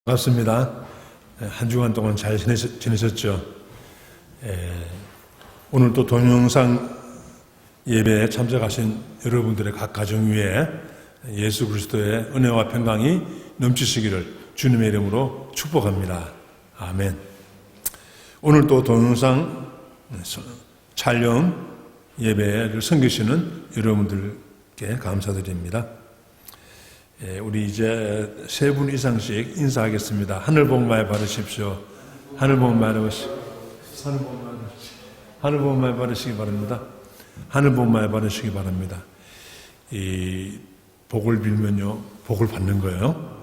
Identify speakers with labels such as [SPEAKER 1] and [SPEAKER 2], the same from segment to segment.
[SPEAKER 1] 반갑습니다. 한 주간 동안 잘 지내셨죠? 오늘 또 동영상 예배에 참석하신 여러분들의 각 가정 위에 예수 그리스도의 은혜와 평강이 넘치시기를 주님의 이름으로 축복합니다. 아멘. 오늘 또 동영상 촬영 예배를 섬기시는 여러분들께 감사드립니다. 우리 이제 세 분 이상씩 인사하겠습니다. 하늘 복 많이 받으십시오. 하늘 복 많이 받으십시오. 하늘 복 많이 받으시기 바랍니다. 하늘 복 많이 받으시기 바랍니다. 이 복을 빌면요, 복을 받는 거예요.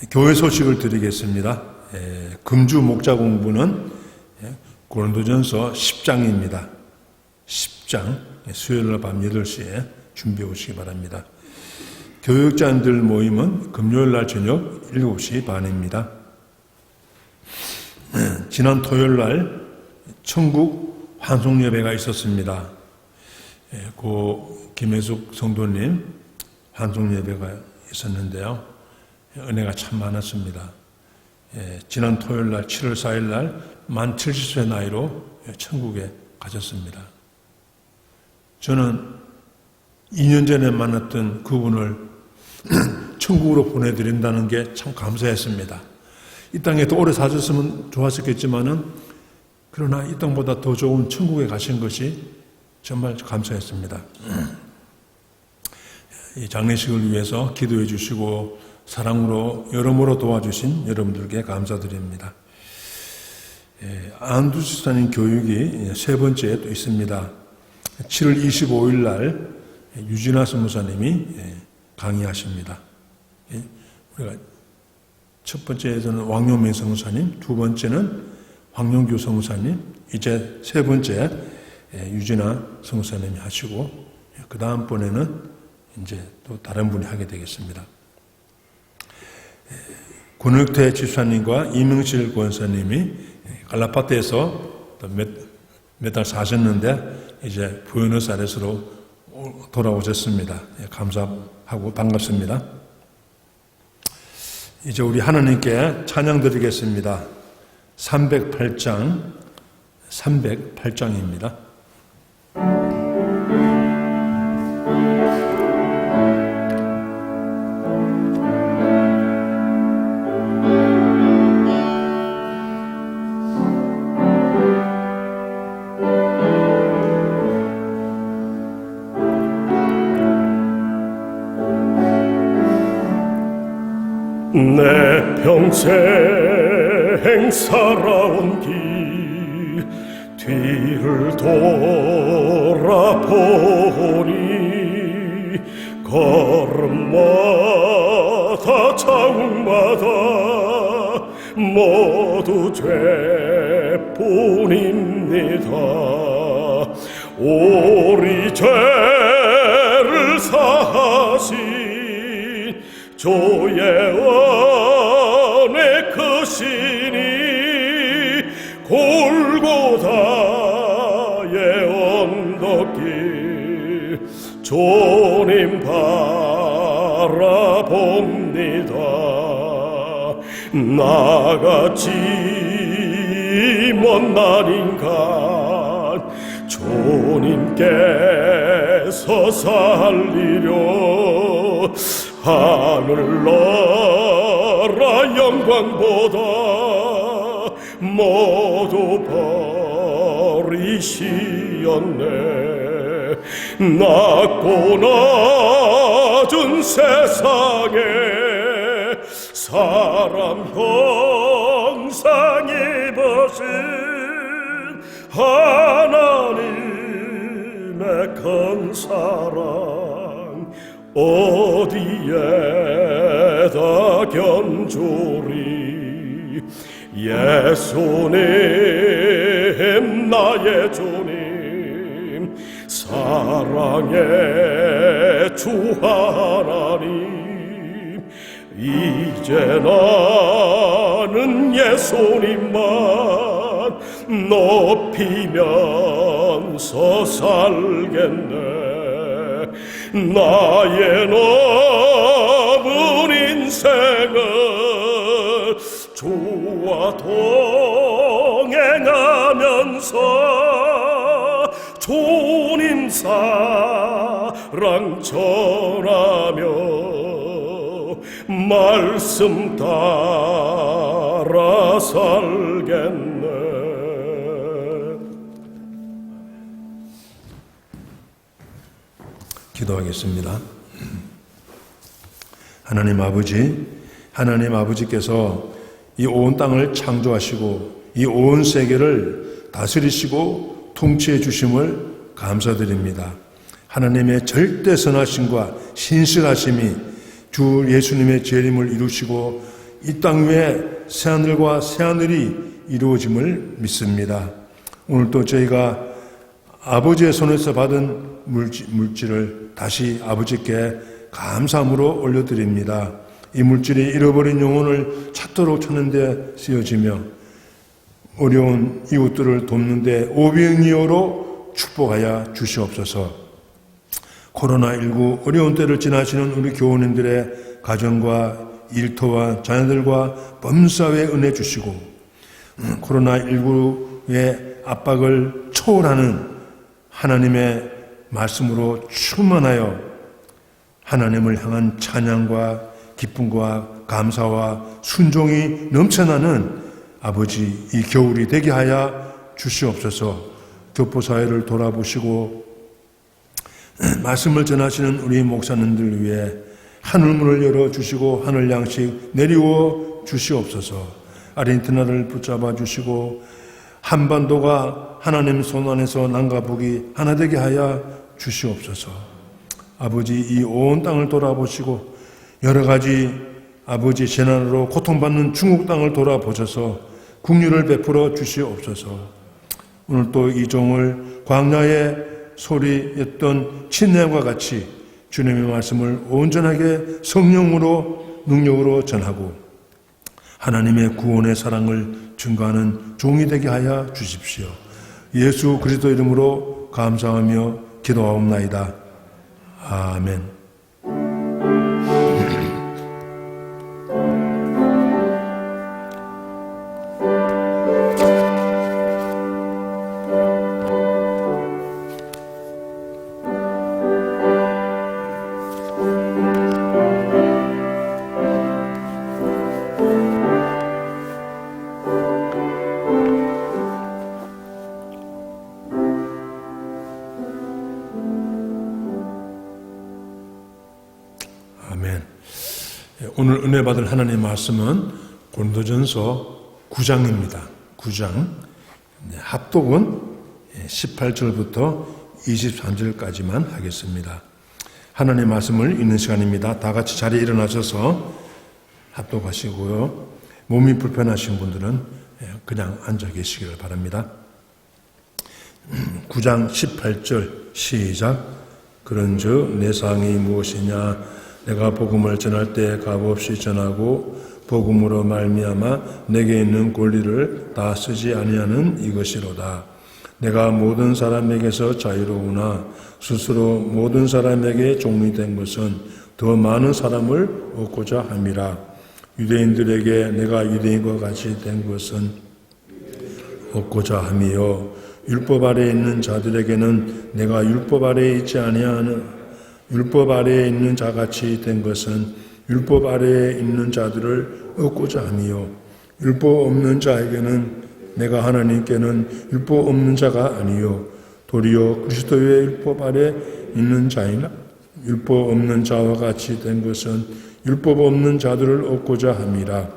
[SPEAKER 1] 교회 소식을 드리겠습니다. 금주 목자 공부는 고린도전서 10장입니다. 10장, 수요일 밤 8시에 준비해 오시기 바랍니다. 교육자들 모임은 금요일 날 저녁 7시 반입니다. 지난 토요일 날 천국 환송 예배가 있었습니다. 고 김혜숙 성도님 환송 예배가 있었는데요. 은혜가 참 많았습니다. 지난 토요일 날 7월 4일 날 만 70세 나이로 천국에 가셨습니다. 저는 2년 전에 만났던 그분을 천국으로 보내드린다는 게 참 감사했습니다. 이 땅에 더 오래 사셨으면 좋았었겠지만은 그러나 이 땅보다 더 좋은 천국에 가신 것이 정말 감사했습니다. 이 장례식을 위해서 기도해 주시고 사랑으로 여러모로 도와주신 여러분들께 감사드립니다. 안두 집사님 교육이 세 번째에 또 있습니다. 7월 25일 날 유진아 선무사님이 강의하십니다. 우리가 첫 번째에서는 왕용민 선무사님, 두 번째는 황용규 선무사님, 이제 세 번째 유진아 선무사님이 하시고 그 다음번에는 이제 또 다른 분이 하게 되겠습니다. 권혁태 집사님과 이명실 권사님이 갈라파트에서 몇 달 사셨는데 이제 부에노스아이레스로 돌아오셨습니다. 감사하고 반갑습니다. 이제 우리 하나님께 찬양 드리겠습니다. 308장입니다.
[SPEAKER 2] 내 평생 살아온 길 뒤를 돌아보니 걸음마다 자국마다 모두 죄뿐입니다. 우리 죄를 사하신 주의 은혜 크시니 골고다의 언덕길 주님 바라봅니다. 나같이 못난 인간 주님께서 살리려 하늘 나라 영광보다 모두 버리시었네. 낮고 낮은 세상에 사람 형상 입으신 하나님의 큰 사랑 어디에다 견주리. 예수님 나의 주님 사랑의 주 하나님 이제 나는 예수님만 높이면서 살겠네. 나의 남은 인생을 주와 동행하면서 주님 사랑 전하며 말씀 따라 살겠네.
[SPEAKER 1] 기도하겠습니다. 하나님 아버지께서 이 온 땅을 창조하시고 이 온 세계를 다스리시고 통치해 주심을 감사드립니다. 하나님의 절대 선하심과 신실하심이 주 예수님의 재림을 이루시고 이 땅 위에 새하늘과 새하늘이 이루어짐을 믿습니다. 오늘도 저희가 아버지의 손에서 받은 물질을 다시 아버지께 감사함으로 올려드립니다. 이 물질이 잃어버린 영혼을 찾도록 찾는 데 쓰여지며 어려운 이웃들을 돕는 데 오병이어로 축복하여 주시옵소서. 코로나19 어려운 때를 지나시는 우리 교우님들의 가정과 일터와 자녀들과 범사에 은혜 주시고 코로나19의 압박을 초월하는 하나님의 말씀으로 충만하여 하나님을 향한 찬양과 기쁨과 감사와 순종이 넘쳐나는 아버지 이 겨울이 되게 하여 주시옵소서. 교포사회를 돌아보시고 말씀을 전하시는 우리 목사님들 위해 하늘문을 열어주시고 하늘 양식 내리워 주시옵소서. 아르헨티나를 붙잡아 주시고 한반도가 하나님 손 안에서 남과 북이 하나 되게 하여 주시옵소서. 아버지 이 온 땅을 돌아보시고 여러 가지 아버지 재난으로 고통받는 중국 땅을 돌아보셔서 긍휼을 베풀어 주시옵소서. 오늘 또 이 종을 광야의 소리였던 친내와 같이 주님의 말씀을 온전하게 성령으로 능력으로 전하고 하나님의 구원의 사랑을 증거하는 종이 되게 하여 주십시오. 예수 그리스도 이름으로 감사하며 기도하옵나이다. 아멘. 아멘. 오늘 은혜 받을 하나님의 말씀은 고린도전서 9장입니다. 9장. 합독은 18절부터 23절까지만 하겠습니다. 하나님의 말씀을 읽는 시간입니다. 다 같이 자리에 일어나셔서 합독하시고요. 몸이 불편하신 분들은 그냥 앉아 계시기를 바랍니다. 9장 18절 시작. 그런즉 내 상이 무엇이냐? 내가 복음을 전할 때 값없이 전하고 복음으로 말미암아 내게 있는 권리를 다 쓰지 아니하는 이것이로다. 내가 모든 사람에게서 자유로우나 스스로 모든 사람에게 종이 된 것은 더 많은 사람을 얻고자 함이라. 유대인들에게 내가 유대인과 같이 된 것은 얻고자 함이요 율법 아래에 있는 자들에게는 내가 율법 아래에 있지 아니하는 율법 아래에 있는 자같이 된 것은 율법 아래에 있는 자들을 얻고자 함이요 율법 없는 자에게는 내가 하나님께는 율법 없는 자가 아니요 도리어 그리스도의 율법 아래 있는 자이나 율법 없는 자와 같이 된 것은 율법 없는 자들을 얻고자 함이라.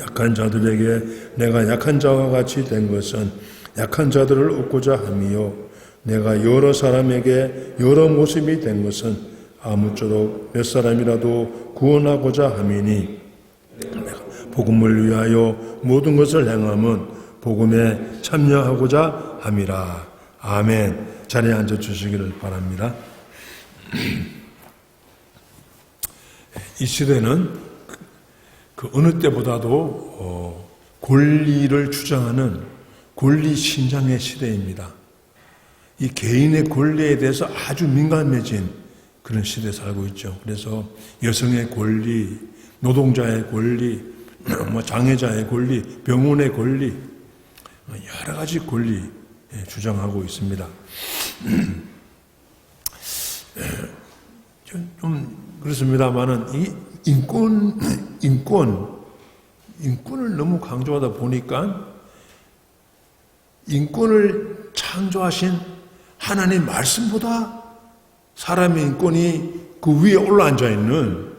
[SPEAKER 1] 약한 자들에게 내가 약한 자와 같이 된 것은 약한 자들을 얻고자 함이요 내가 여러 사람에게 여러 모습이 된 것은 아무쪼록 몇 사람이라도 구원하고자 함이니 내가 복음을 위하여 모든 것을 행함은 복음에 참여하고자 함이라. 아멘. 자리에 앉아 주시기를 바랍니다. 이 시대는 그 어느 때보다도 권리를 주장하는 권리 신장의 시대입니다. 이 개인의 권리에 대해서 아주 민감해진 그런 시대에 살고 있죠. 그래서 여성의 권리, 노동자의 권리, 장애자의 권리, 병원의 권리, 여러 가지 권리 주장하고 있습니다. 좀 그렇습니다만은 이 인권을 너무 강조하다 보니까 인권을 창조하신 하나님 말씀보다 사람의 인권이 그 위에 올라앉아 있는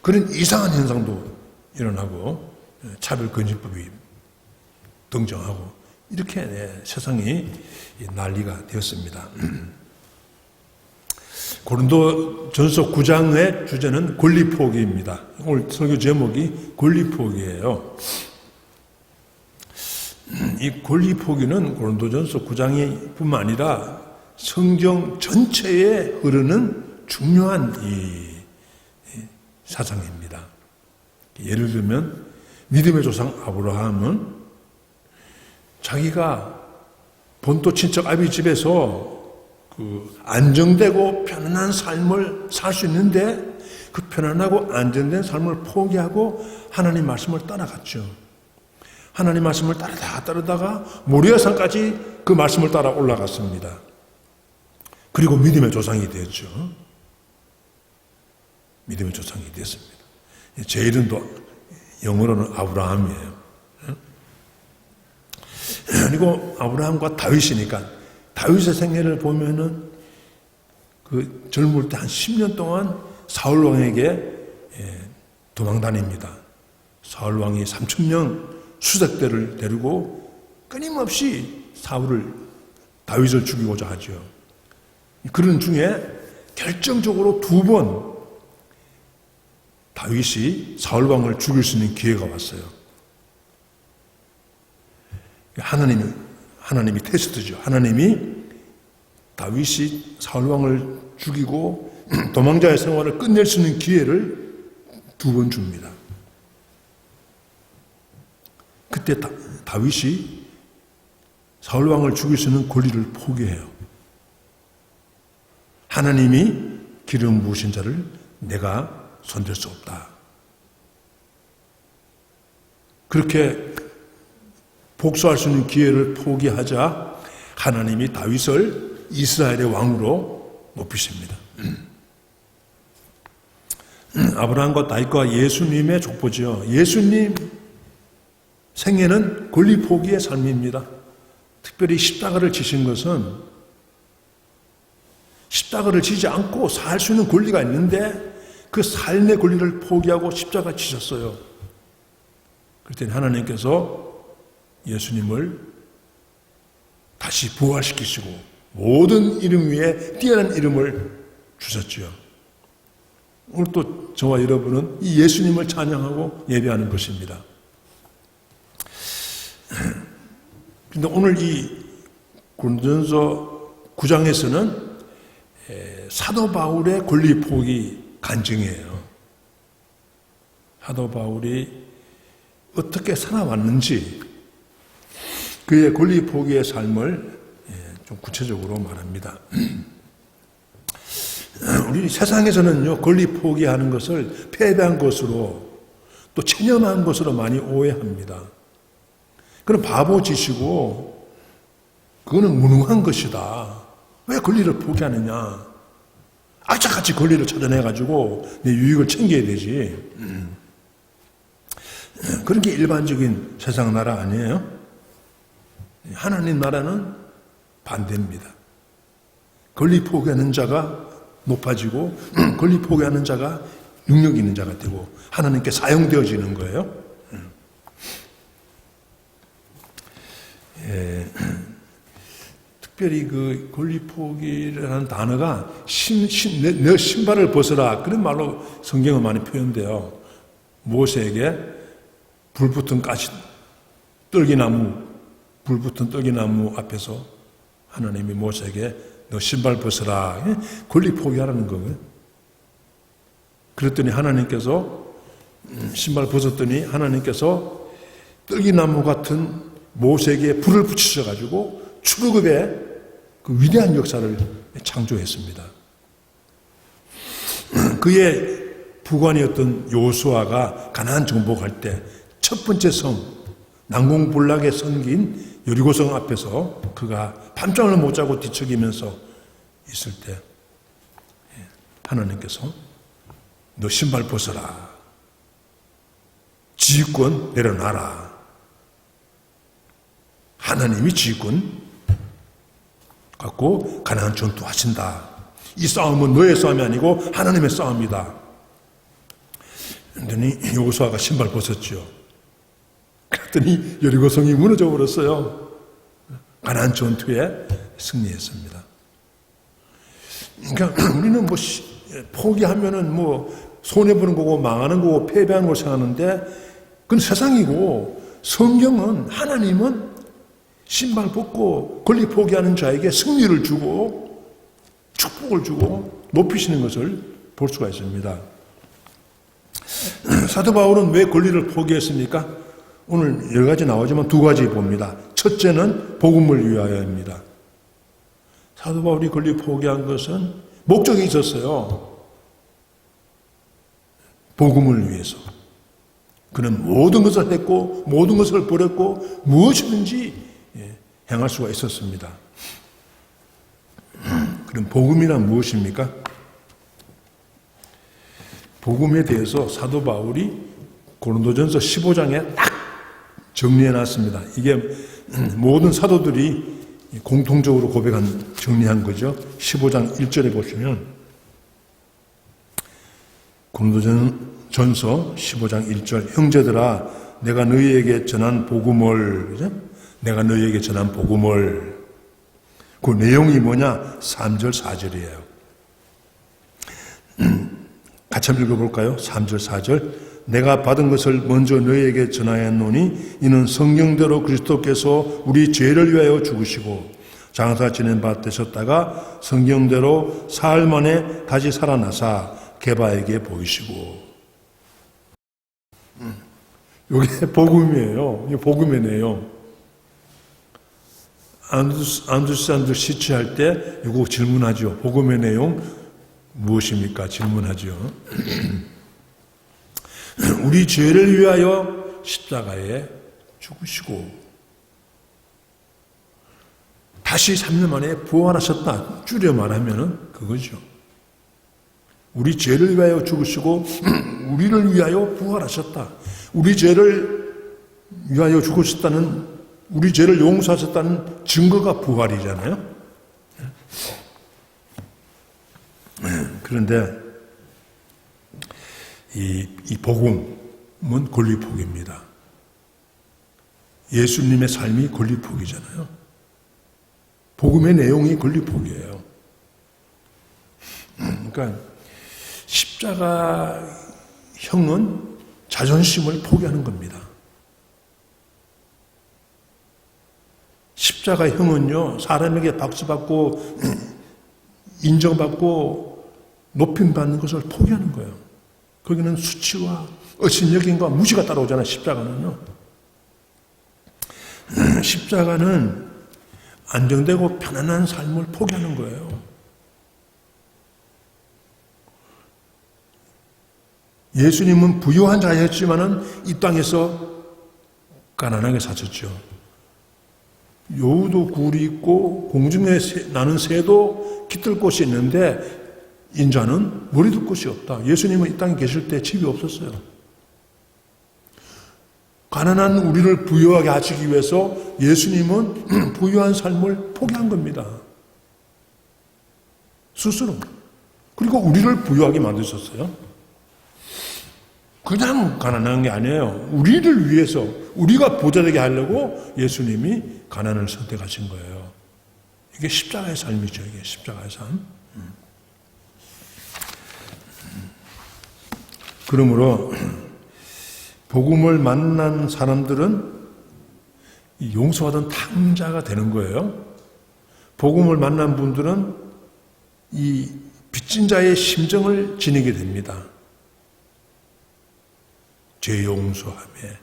[SPEAKER 1] 그런 이상한 현상도 일어나고 차별금지법이 등장하고 이렇게 세상이 난리가 되었습니다. 고린도전서 9장의 주제는 권리포기입니다. 오늘 설교 제목이 권리포기예요. 이 권리포기는 고린도전서 9장이 뿐만 아니라 성경 전체에 흐르는 중요한 이 사상입니다. 예를 들면 믿음의 조상 아브라함은 자기가 본토 친척 아비 집에서 그 안정되고 편안한 삶을 살 수 있는데 그 편안하고 안정된 삶을 포기하고 하나님 말씀을 따라갔죠. 하나님 말씀을 따르다가 모리아산까지 그 말씀을 따라 올라갔습니다. 그리고 믿음의 조상이 되었죠. 믿음의 조상이 되었습니다. 제 이름도 영어로는 아브라함이에요. 그리고 아브라함과 다윗이니까 다윗의 생애를 보면은 그 젊을 때 한 10년 동안 사울 왕에게 도망 다닙니다. 사울 왕이 3,000명 수색대를 데리고 끊임없이 다윗을 죽이고자 하죠. 그런 중에 결정적으로 2번 다윗이 사울 왕을 죽일 수 있는 기회가 왔어요. 하나님이 테스트죠. 하나님이 다윗이 사울 왕을 죽이고 도망자의 생활을 끝낼 수 있는 기회를 2번 줍니다. 그때 다윗이 사울 왕을 죽일 수 있는 권리를 포기해요. 하나님이 기름 부으신 자를 내가 손댈 수 없다. 그렇게 복수할 수 있는 기회를 포기하자 하나님이 다윗을 이스라엘의 왕으로 높이십니다. 아브라함과 다윗과 예수님의 족보죠. 예수님 생애는 권리 포기의 삶입니다. 특별히 십자가를 지신 것은 십자가를 지지 않고 살 수 있는 권리가 있는데 그 삶의 권리를 포기하고 십자가 지셨어요. 그랬더니 하나님께서 예수님을 다시 부활시키시고 모든 이름 위에 뛰어난 이름을 주셨죠. 오늘 또 저와 여러분은 이 예수님을 찬양하고 예배하는 것입니다. 그런데 오늘 이 고린도전서 9장에서는 사도 바울의 권리 포기 간증이에요. 사도 바울이 어떻게 살아왔는지 그의 권리 포기의 삶을 좀 구체적으로 말합니다. 우리 세상에서는요, 권리 포기하는 것을 패배한 것으로 또 체념한 것으로 많이 오해합니다. 그럼 바보짓이고 그거는 무능한 것이다. 왜 권리를 포기하느냐? 악착같이 권리를 찾아내가지고 내 유익을 챙겨야 되지. 그런 게 일반적인 세상 나라 아니에요? 하나님 나라는 반대입니다. 권리 포기하는 자가 높아지고 권리 포기하는 자가 능력 있는 자가 되고 하나님께 사용되어지는 거예요. 특별히 그 권리 포기라는 단어가 내 신발을 벗어라 그런 말로 성경은 많이 표현돼요. 모세에게 불붙은 떨기나무 앞에서 하나님이 모세에게 너 신발 벗어라 권리 포기하라는 거예요. 그랬더니 하나님께서 신발 벗었더니 하나님께서 떨기나무 같은 모세에게 불을 붙이셔가지고 출애굽의 그 위대한 역사를 창조했습니다. 그의 부관이었던 여호수아가 가나안 정복할 때 첫 번째 성, 난공불락의 성긴 여리고성 앞에서 그가 밤잠을 못 자고 뒤척이면서 있을 때 하나님께서 너 신발 벗어라. 지휘권 내려놔라. 하나님이 지휘권 갖고 가나안 전투하신다. 이 싸움은 너의 싸움이 아니고 하나님의 싸움이다. 그랬더니 여호수아가 신발 벗었죠. 그랬더니 여리고성이 무너져 버렸어요. 가나안 전투에 승리했습니다. 그러니까 우리는 뭐 포기하면은 뭐 손해보는 거고 망하는 거고 패배하는 걸 생각하는데 그건 세상이고, 성경은 하나님은 신발 벗고 권리 포기하는 자에게 승리를 주고 축복을 주고 높이시는 것을 볼 수가 있습니다. 사도 바울은 왜 권리를 포기했습니까? 오늘 여러 가지 나오지만 두 가지 봅니다. 첫째는 복음을 위하여입니다. 사도 바울이 권리 포기한 것은 목적이 있었어요. 복음을 위해서. 그는 모든 것을 했고 모든 것을 버렸고 무엇이든지 행할 수가 있었습니다. 그럼 복음이란 무엇입니까? 복음에 대해서 사도 바울이 고린도전서 15장에 딱 정리해놨습니다. 이게 모든 사도들이 공통적으로 고백한, 정리한 거죠. 15장 1절에 보시면 고린도전서 15장 1절, 형제들아 내가 너희에게 전한 복음을, 그죠? 내가 너희에게 전한 복음을, 그 내용이 뭐냐? 3절 4절이에요. 같이 한번 읽어볼까요? 3절 4절. 내가 받은 것을 먼저 너희에게 전하였노니 이는 성경대로 그리스도께서 우리 죄를 위하여 죽으시고 장사 지낸 바 되셨다가 성경대로 사흘 만에 다시 살아나사 게바에게 보이시고. 이게 복음이에요. 이게 복음의 내용. 안두산도 시취할 때 이거 질문하죠. 복음의 내용 무엇입니까? 질문하죠. 우리 죄를 위하여 십자가에 죽으시고 다시 3년 만에 부활하셨다. 줄여 말하면은 그거죠. 우리 죄를 위하여 죽으시고 우리를 위하여 부활하셨다. 우리 죄를 위하여 죽으셨다는, 우리 죄를 용서하셨다는 증거가 부활이잖아요. 그런데 이 복음은 권리포기입니다. 예수님의 삶이 권리포기잖아요. 복음의 내용이 권리포기예요. 그러니까 십자가형은 자존심을 포기하는 겁니다. 십자가형은요, 사람에게 박수받고 인정받고 높임받는 것을 포기하는 거예요. 거기는 수치와 업신여김과 무시가 따라오잖아요. 십자가는요. 십자가는 안정되고 편안한 삶을 포기하는 거예요. 예수님은 부유한 자였지만은 이 땅에서 가난하게 사셨죠. 여우도 굴이 있고 공중에 나는 새도 깃들 곳이 있는데 인자는 머리 둘 곳이 없다. 예수님은 이 땅에 계실 때 집이 없었어요. 가난한 우리를 부유하게 하시기 위해서 예수님은 부유한 삶을 포기한 겁니다. 스스로. 그리고 우리를 부유하게 만드셨어요. 그냥 가난한 게 아니에요. 우리를 위해서, 우리가 부자되게 하려고 예수님이 가난을 선택하신 거예요. 이게 십자가의 삶이죠. 이게 십자가의 삶. 그러므로 복음을 만난 사람들은 용서받은 탕자가 되는 거예요. 복음을 만난 분들은 이 빚진 자의 심정을 지니게 됩니다. 죄 용서함에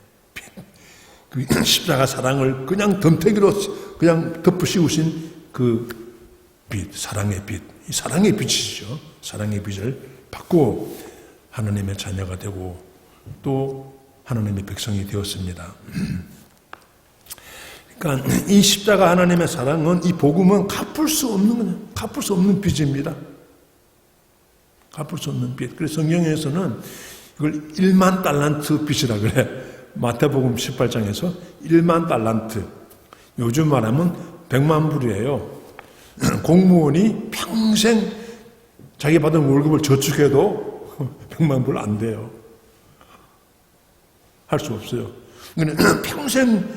[SPEAKER 1] 그 십자가 사랑을 그냥 덤태기로 그냥 덮으시우신 그 빛, 사랑의 빛, 이 사랑의 빛이죠. 사랑의 빛을 받고 하나님의 자녀가 되고 또 하나님의 백성이 되었습니다. 그러니까 이 십자가 하나님의 사랑은, 이 복음은 갚을 수 없는 빚입니다. 갚을 수 없는 빚. 그래서 성경에서는 이걸 1만 달란트 빚이라 그래. 마태복음 18장에서 1만 달란트. 요즘 말하면 100만 불이에요. 공무원이 평생 자기 받은 월급을 저축해도 100만 불 안 돼요. 할 수 없어요. 그러니까 평생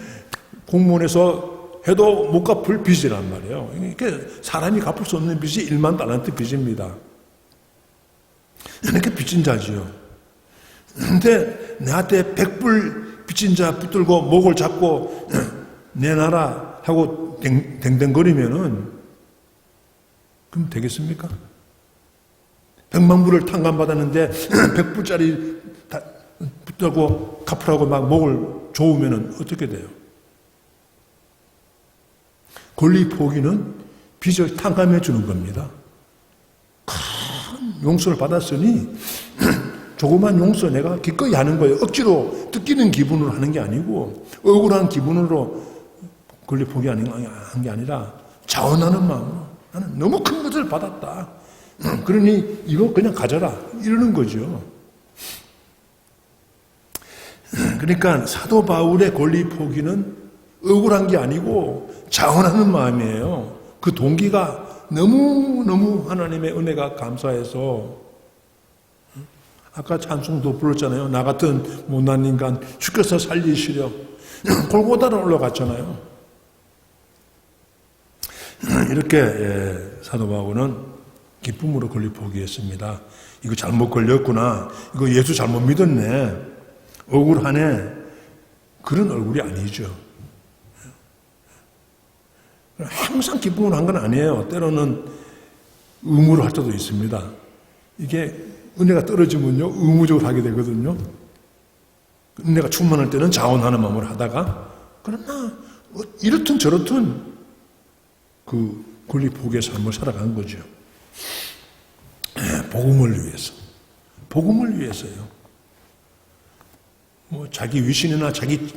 [SPEAKER 1] 공무원에서 해도 못 갚을 빚이란 말이에요. 그러니까 사람이 갚을 수 없는 빚이 1만 달란트 빚입니다. 이렇게 빚진 자지요. 근데 나한테 100불 빚진 자 붙들고 목을 잡고 내놔라 하고 댕댕거리면은 그럼 되겠습니까? 100만 불을 탕감받았는데 100불짜리 붙들고 갚으라고 막 목을 조으면은 어떻게 돼요? 권리 포기는 빚을 탕감해 주는 겁니다. 큰 용서를 받았으니 조그만 용서 내가 기꺼이 하는 거예요. 억지로 뜯기는 기분으로 하는 게 아니고 억울한 기분으로 권리 포기하는 게 아니라 자원하는 마음으로 나는 너무 큰 것을 받았다. 그러니 이거 그냥 가져라. 이러는 거죠. 그러니까 사도 바울의 권리 포기는 억울한 게 아니고 자원하는 마음이에요. 그 동기가 너무너무 하나님의 은혜가 감사해서, 아까 찬송도 불렀잖아요. 나 같은 못난 인간 주께서 살리시려 골고다로 올라갔잖아요. 이렇게 사도 바울은 기쁨으로 권리 포기했습니다. 이거 잘못 걸렸구나. 이거 예수 잘못 믿었네. 억울하네. 그런 얼굴이 아니죠. 항상 기쁨으로 한 건 아니에요. 때로는 의무로 할 때도 있습니다. 이게 은혜가 떨어지면요, 의무적으로 하게 되거든요. 은혜가 충만할 때는 자원하는 마음으로 하다가, 그러나 이렇든 저렇든 그 권리 포기의 삶을 살아간 거죠. 복음을 위해서. 복음을 위해서요. 뭐 자기 위신이나 자기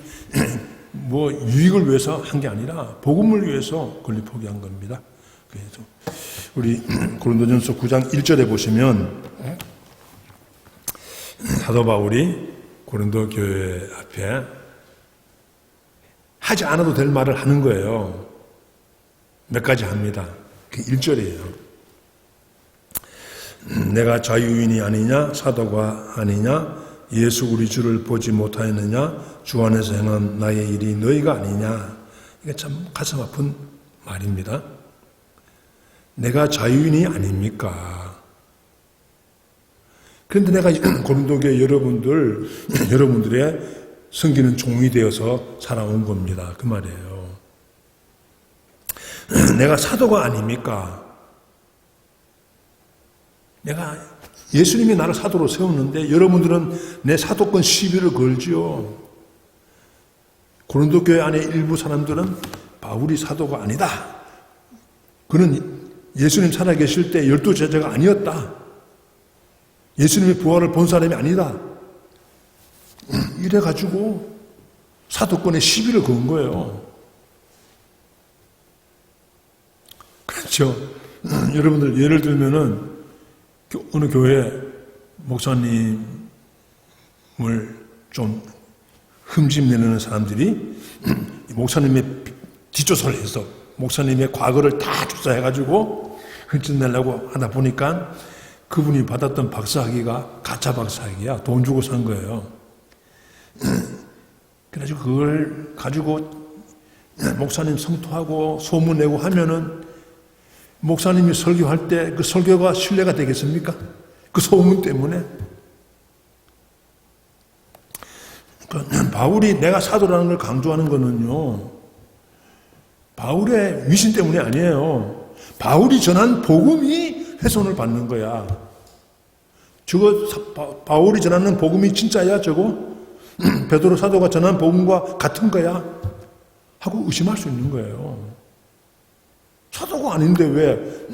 [SPEAKER 1] 뭐 유익을 위해서 한 게 아니라 복음을 위해서 권리 포기한 겁니다. 그래서 우리 고린도전서 9장 1절에 보시면 사도 바울이 고린도 교회 앞에 하지 않아도 될 말을 하는 거예요. 몇 가지 합니다. 그 1절이에요. 내가 자유인이 아니냐, 사도가 아니냐, 예수 우리 주를 보지 못하였느냐, 주 안에서 행한 나의 일이 너희가 아니냐. 이게 참 가슴 아픈 말입니다. 내가 자유인이 아닙니까? 그런데 내가 고린도교회 여러분들의 섬기는 종이 되어서 살아온 겁니다. 그 말이에요. 내가 사도가 아닙니까? 내가 예수님이 나를 사도로 세웠는데 여러분들은 내 사도권 시비를 걸지요. 고린도 교회 안에 일부 사람들은 바울이 사도가 아니다. 그는 예수님 살아계실 때 12제자가 아니었다. 예수님의 부활을 본 사람이 아니다. 이래가지고 사도권에 시비를 건 거예요. 그렇죠. 여러분들 예를 들면은 어느 교회 목사님을 좀 흠집내는 사람들이 목사님의 뒷조사를 해서 목사님의 과거를 다 조사해가지고 흠집내려고 하다 보니까 그분이 받았던 박사학위가 가짜 박사학위야. 돈 주고 산 거예요. 그래가지고 그걸 가지고 목사님 성토하고 소문내고 하면은 목사님이 설교할 때 그 설교가 신뢰가 되겠습니까? 그 소문 때문에. 그러니까 바울이 내가 사도라는 걸 강조하는 거는요, 바울의 위신 때문이 아니에요. 바울이 전한 복음이 훼손을 받는 거야. 저거 바울이 전하는 복음이 진짜야 저거? 베드로 사도가 전한 복음과 같은 거야? 하고 의심할 수 있는 거예요. 사도가 아닌데 왜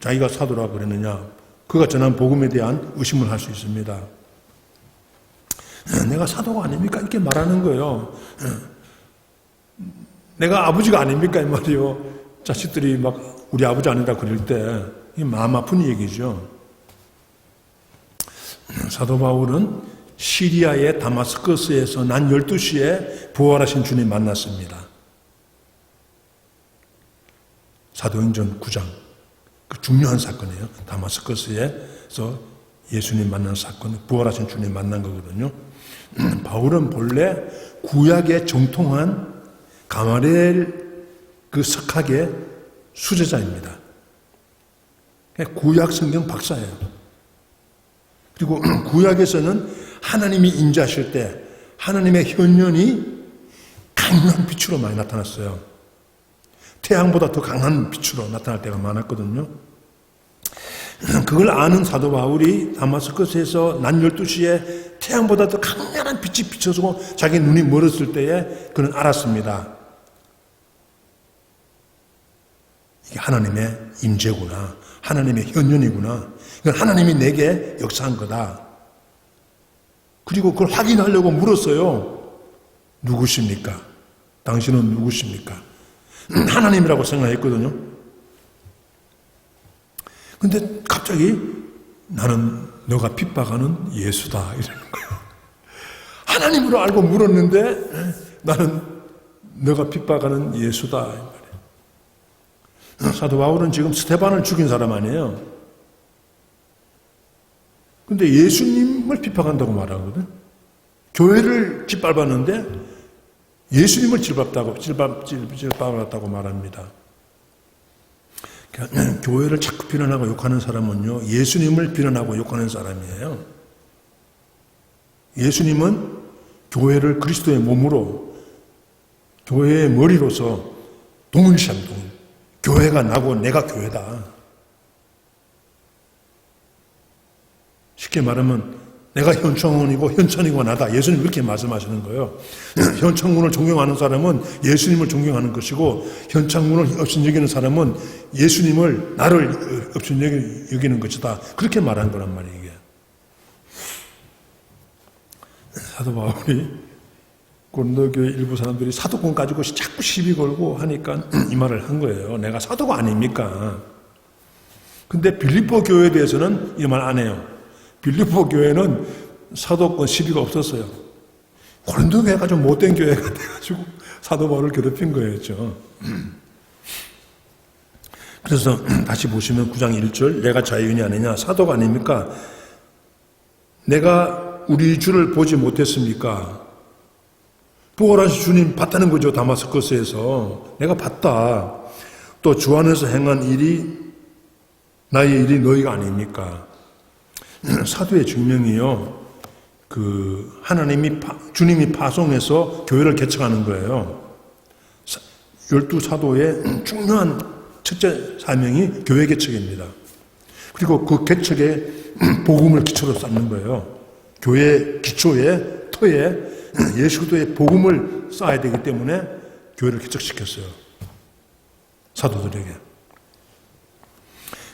[SPEAKER 1] 자기가 사도라 그랬느냐? 그가 전한 복음에 대한 의심을 할 수 있습니다. 내가 사도가 아닙니까? 이렇게 말하는 거예요. 내가 아버지가 아닙니까? 이 말이요. 자식들이 막 우리 아버지 아니다 그럴 때 마음 아픈 얘기죠. 사도 바울은 시리아의 다마스커스에서 난 12시에 부활하신 주님 만났습니다. 사도행전 9장. 그 중요한 사건이에요. 다마스커스에서 예수님 만난 사건, 부활하신 주님 만난 거거든요. 바울은 본래 구약에 정통한 가마리엘 그 석학의 수제자입니다. 구약 성경 박사예요. 그리고 구약에서는 하나님이 임재하실 때 하나님의 현현이 강한 빛으로 많이 나타났어요. 태양보다 더 강한 빛으로 나타날 때가 많았거든요. 그걸 아는 사도 바울이 다마스커스에서 낮 12시에 태양보다 더 강렬한 빛이 비춰서 자기 눈이 멀었을 때에 그는 알았습니다. 이게 하나님의 임재구나. 하나님의 현현이구나. 이건 하나님이 내게 역사한 거다. 그리고 그걸 확인하려고 물었어요. 누구십니까? 당신은 누구십니까? 하나님이라고 생각했거든요. 근데 갑자기 나는 너가 핍박하는 예수다 이러는 거예요. 하나님으로 알고 물었는데 나는 너가 핍박하는 예수다 이 말이에요. 사도 바울은 지금 스데반을 죽인 사람 아니에요. 근데 예수님을 핍박한다고 말하거든. 교회를 짓밟았는데 예수님을 짓밟았다고 말합니다. 교회를 자꾸 비난하고 욕하는 사람은요, 예수님을 비난하고 욕하는 사람이에요. 예수님은 교회를 그리스도의 몸으로, 교회의 머리로서 동일시합니다. 교회가 나고 내가 교회다. 쉽게 말하면 내가 현창훈이고 현천이고 나다. 예수님 이렇게 말씀하시는 거예요. 현창훈을 존경하는 사람은 예수님을 존경하는 것이고 현창훈을 업신여기는 사람은 예수님을 나를 업신여기는 것이다. 그렇게 말하는 거란 말이에요. 이게. 사도 바울이 고린도교회 일부 사람들이 사도권 가지고 자꾸 시비 걸고 하니까 이 말을 한 거예요. 내가 사도가 아닙니까? 근데 빌립보 교회에 대해서는 이 말 안 해요. 빌립보 교회는 사도권 시비가 없었어요. 고린도 교회가 좀 못된 교회가 돼가지고 사도 바울을 괴롭힌 거였죠. 그래서 다시 보시면 9장 1절 내가 자유인이 아니냐 사도가 아닙니까? 내가 우리 주를 보지 못했습니까? 부활하신 주님 봤다는 거죠. 다마스커스에서 내가 봤다. 또 주 안에서 행한 일이 나의 일이 너희가 아닙니까? 사도의 증명이요. 주님이 파송해서 교회를 개척하는 거예요. 12사도의 중요한 첫째 사명이 교회 개척입니다. 그리고 그 개척에 복음을 기초로 쌓는 거예요. 교회 기초에, 터에 예수 그리스도의 복음을 쌓아야 되기 때문에 교회를 개척시켰어요. 사도들에게.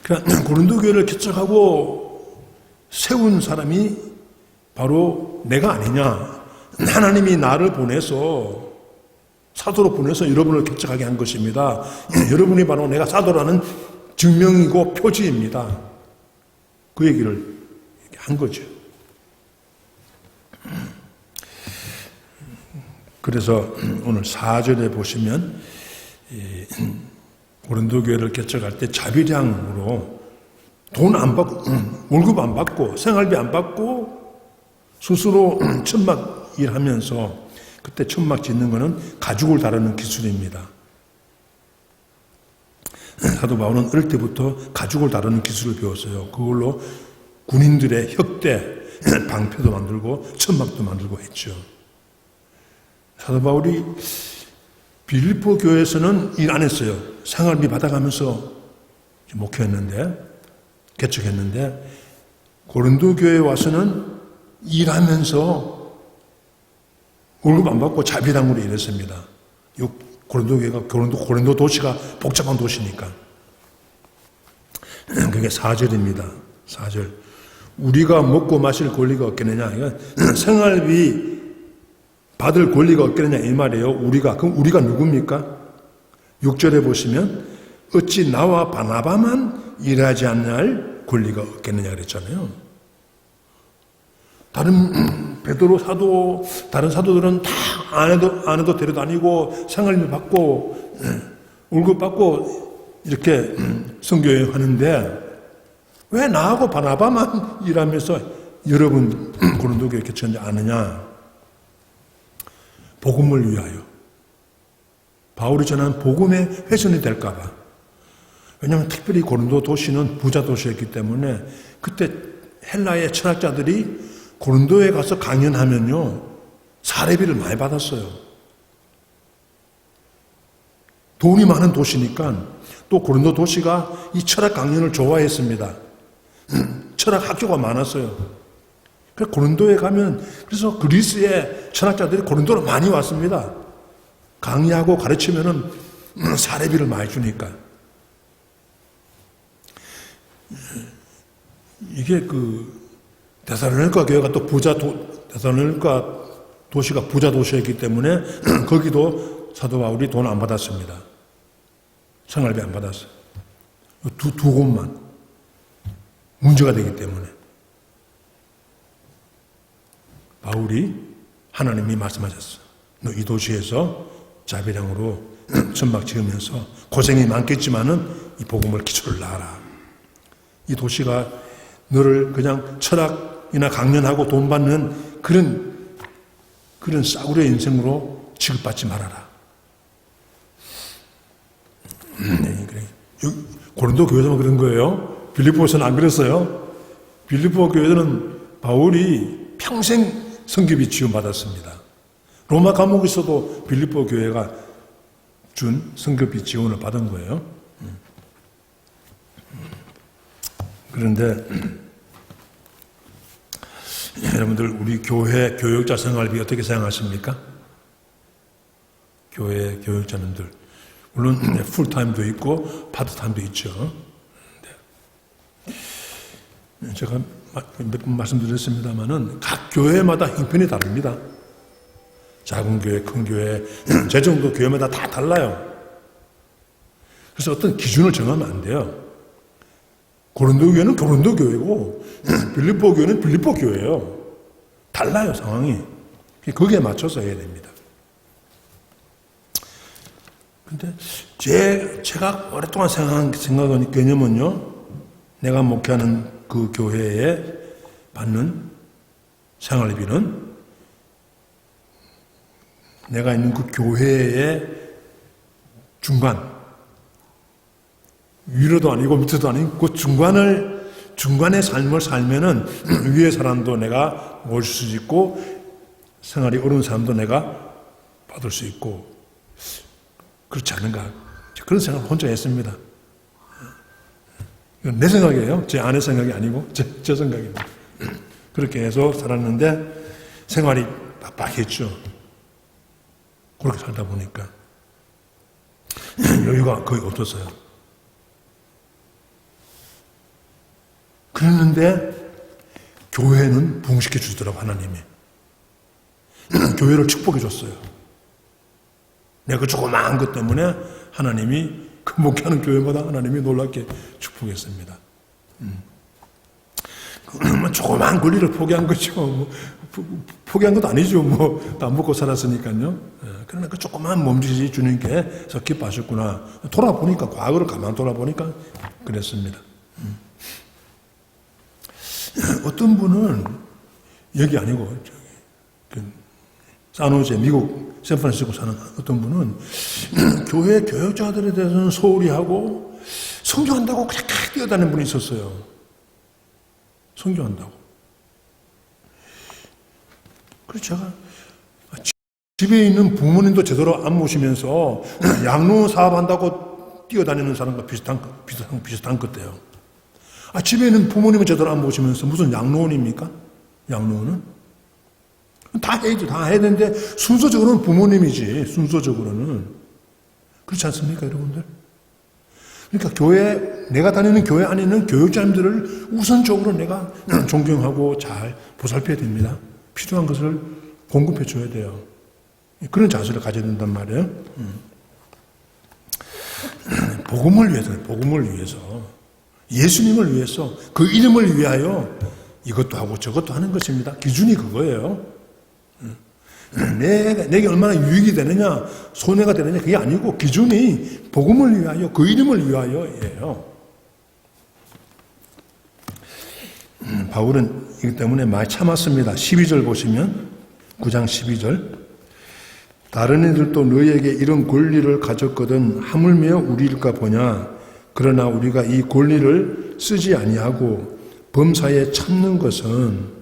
[SPEAKER 1] 그러니까 고린도 교회를 개척하고 세운 사람이 바로 내가 아니냐. 하나님이 나를 보내서 사도로 보내서 여러분을 개척하게 한 것입니다. 여러분이 바로 내가 사도라는 증명이고 표지입니다. 그 얘기를 한 거죠. 그래서 오늘 4절에 보시면 고린도 교회를 개척할 때 자비량으로 돈 안 받고, 월급 안 받고, 생활비 안 받고, 스스로 천막 일하면서, 그때 천막 짓는 거는 가죽을 다루는 기술입니다. 사도 바울은 어릴 때부터 가죽을 다루는 기술을 배웠어요. 그걸로 군인들의 혁대, 방패도 만들고, 천막도 만들고 했죠. 사도 바울이 빌립보 교회에서는 일 안 했어요. 생활비 받아가면서 목회했는데, 개척했는데 고린도 교회에 와서는 일하면서 월급 안 받고 자비당으로 일했습니다. 고린도 교회가 고린도 도시가 복잡한 도시니까. 그게 4절입니다. 4절. 우리가 먹고 마실 권리가 없겠느냐. 이건 생활비 받을 권리가 없겠느냐 이 말이에요. 우리가. 그럼 우리가 누굽니까? 6절에 보시면 어찌 나와 바나바만 일하지 않을 권리가 없겠느냐 그랬잖아요. 다른 베드로 사도, 다른 사도들은 다 아내도 데려다니고 생활비 받고 월급 받고 이렇게 선교여행 하는데 왜 나하고 바나바만 일하면서 여러분 고린도 교회 개척하지 않느냐? 복음을 위하여. 바울이 전한 복음의 훼손이 될까 봐. 왜냐하면 특별히 고린도 도시는 부자 도시였기 때문에 그때 헬라의 철학자들이 고린도에 가서 강연하면요 사례비를 많이 받았어요. 돈이 많은 도시니까 또 고린도 도시가 이 철학 강연을 좋아했습니다. 철학 학교가 많았어요. 그래서 고린도에 가면 그래서 그리스의 철학자들이 고린도로 많이 왔습니다. 강의하고 가르치면은 사례비를 많이 주니까. 이게 데살로니가 교회가 또 데살로니가 도시가 부자 도시였기 때문에 거기도 사도 바울이 돈 안 받았습니다. 생활비 안 받았어요. 두 곳만 문제가 되기 때문에 바울이 하나님이 말씀하셨어. 너 이 도시에서 자비량으로 천막 지으면서 고생이 많겠지만은 이 복음을 기초를 놔라. 이 도시가 너를 그냥 철학이나 강연하고 돈 받는 그런 싸구려 인생으로 취급받지 말아라. 그래. 고린도 교회에서만 그런 거예요. 빌립보에서는 안 그랬어요. 빌립보 교회는 바울이 평생 선교비 지원받았습니다. 로마 감옥에서도 빌립보 교회가 준 선교비 지원을 받은 거예요. 그런데 여러분들 우리 교회 교역자 생활비 어떻게 생각하십니까? 교회 교역자님들 물론 풀타임도 있고 파트타임도 있죠. 제가 몇 번 말씀드렸습니다만은 각 교회마다 형편이 다릅니다. 작은 교회, 큰 교회, 재정도 교회마다 다 달라요. 그래서 어떤 기준을 정하면 안 돼요. 고린도 교회는 고린도 교회고 빌립보 교회는 빌립보 교회예요. 달라요, 상황이. 거기에 맞춰서 해야 됩니다. 근데 제가 오랫동안 생각한 개념은요, 내가 목회하는 그 교회에 받는 생활비는 내가 있는 그 교회의 중간, 위로도 아니고 밑에도 아니고 그 중간의 삶을 살면은 위의 사람도 내가 모실 수 있고 생활이 어려운 사람도 내가 받을 수 있고 그렇지 않은가 그런 생각을 혼자 했습니다. 이건 내 생각이에요. 제 아내 생각이 아니고 제 생각입니다. 그렇게 해서 살았는데 생활이 빡빡했죠. 그렇게 살다 보니까 여유가 거의 없었어요. 그랬는데 교회는 부흥시켜 주더라고 하나님이. 교회를 축복해 줬어요. 내가 그 조그마한 것 때문에 하나님이 그 목회하는 교회마다 하나님이 놀랍게 축복했습니다. 조그마한 권리를 포기한 거죠. 포기한 것도 아니죠. 다 먹고 살았으니까요. 그러나 그 조그마한 몸짓이 주님께서 기뻐하셨구나. 돌아보니까, 과거를 가만 돌아보니까 그랬습니다. 어떤 분은, 여기 아니고, 산호제, 미국 샌프란시스코 사는 어떤 분은 교회 교역자들에 대해서는 소홀히 하고 선교한다고 그냥 뛰어다니는 분이 있었어요. 선교한다고. 그래서 제가 집에 있는 부모님도 제대로 안 모시면서 양로원 사업한다고 뛰어다니는 사람과 비슷한 것 같아요. 집에 있는 부모님은 제대로 안 모시면서 무슨 양로원입니까? 양로원은? 다 해야죠. 다 해야 되는데 순서적으로는 부모님이지. 순서적으로는. 그렇지 않습니까, 여러분들? 그러니까 내가 다니는 교회 안에 있는 교육자님들을 우선적으로 내가 존경하고 잘 보살펴야 됩니다. 필요한 것을 공급해 줘야 돼요. 그런 자세를 가져야 된단 말이에요. 복음을 위해서, 예수님을 위해서, 그 이름을 위하여 이것도 하고 저것도 하는 것입니다. 기준이 그거예요. 내게 얼마나 유익이 되느냐, 손해가 되느냐, 그게 아니고 기준이 복음을 위하여, 그 이름을 위하여예요. 바울은 이기 때문에 많이 참았습니다. 12절 보시면 9장 12절 다른 이들도 너희에게 이런 권리를 가졌거든 하물며 우리일까 보냐. 그러나 우리가 이 권리를 쓰지 아니하고 범사에 참는 것은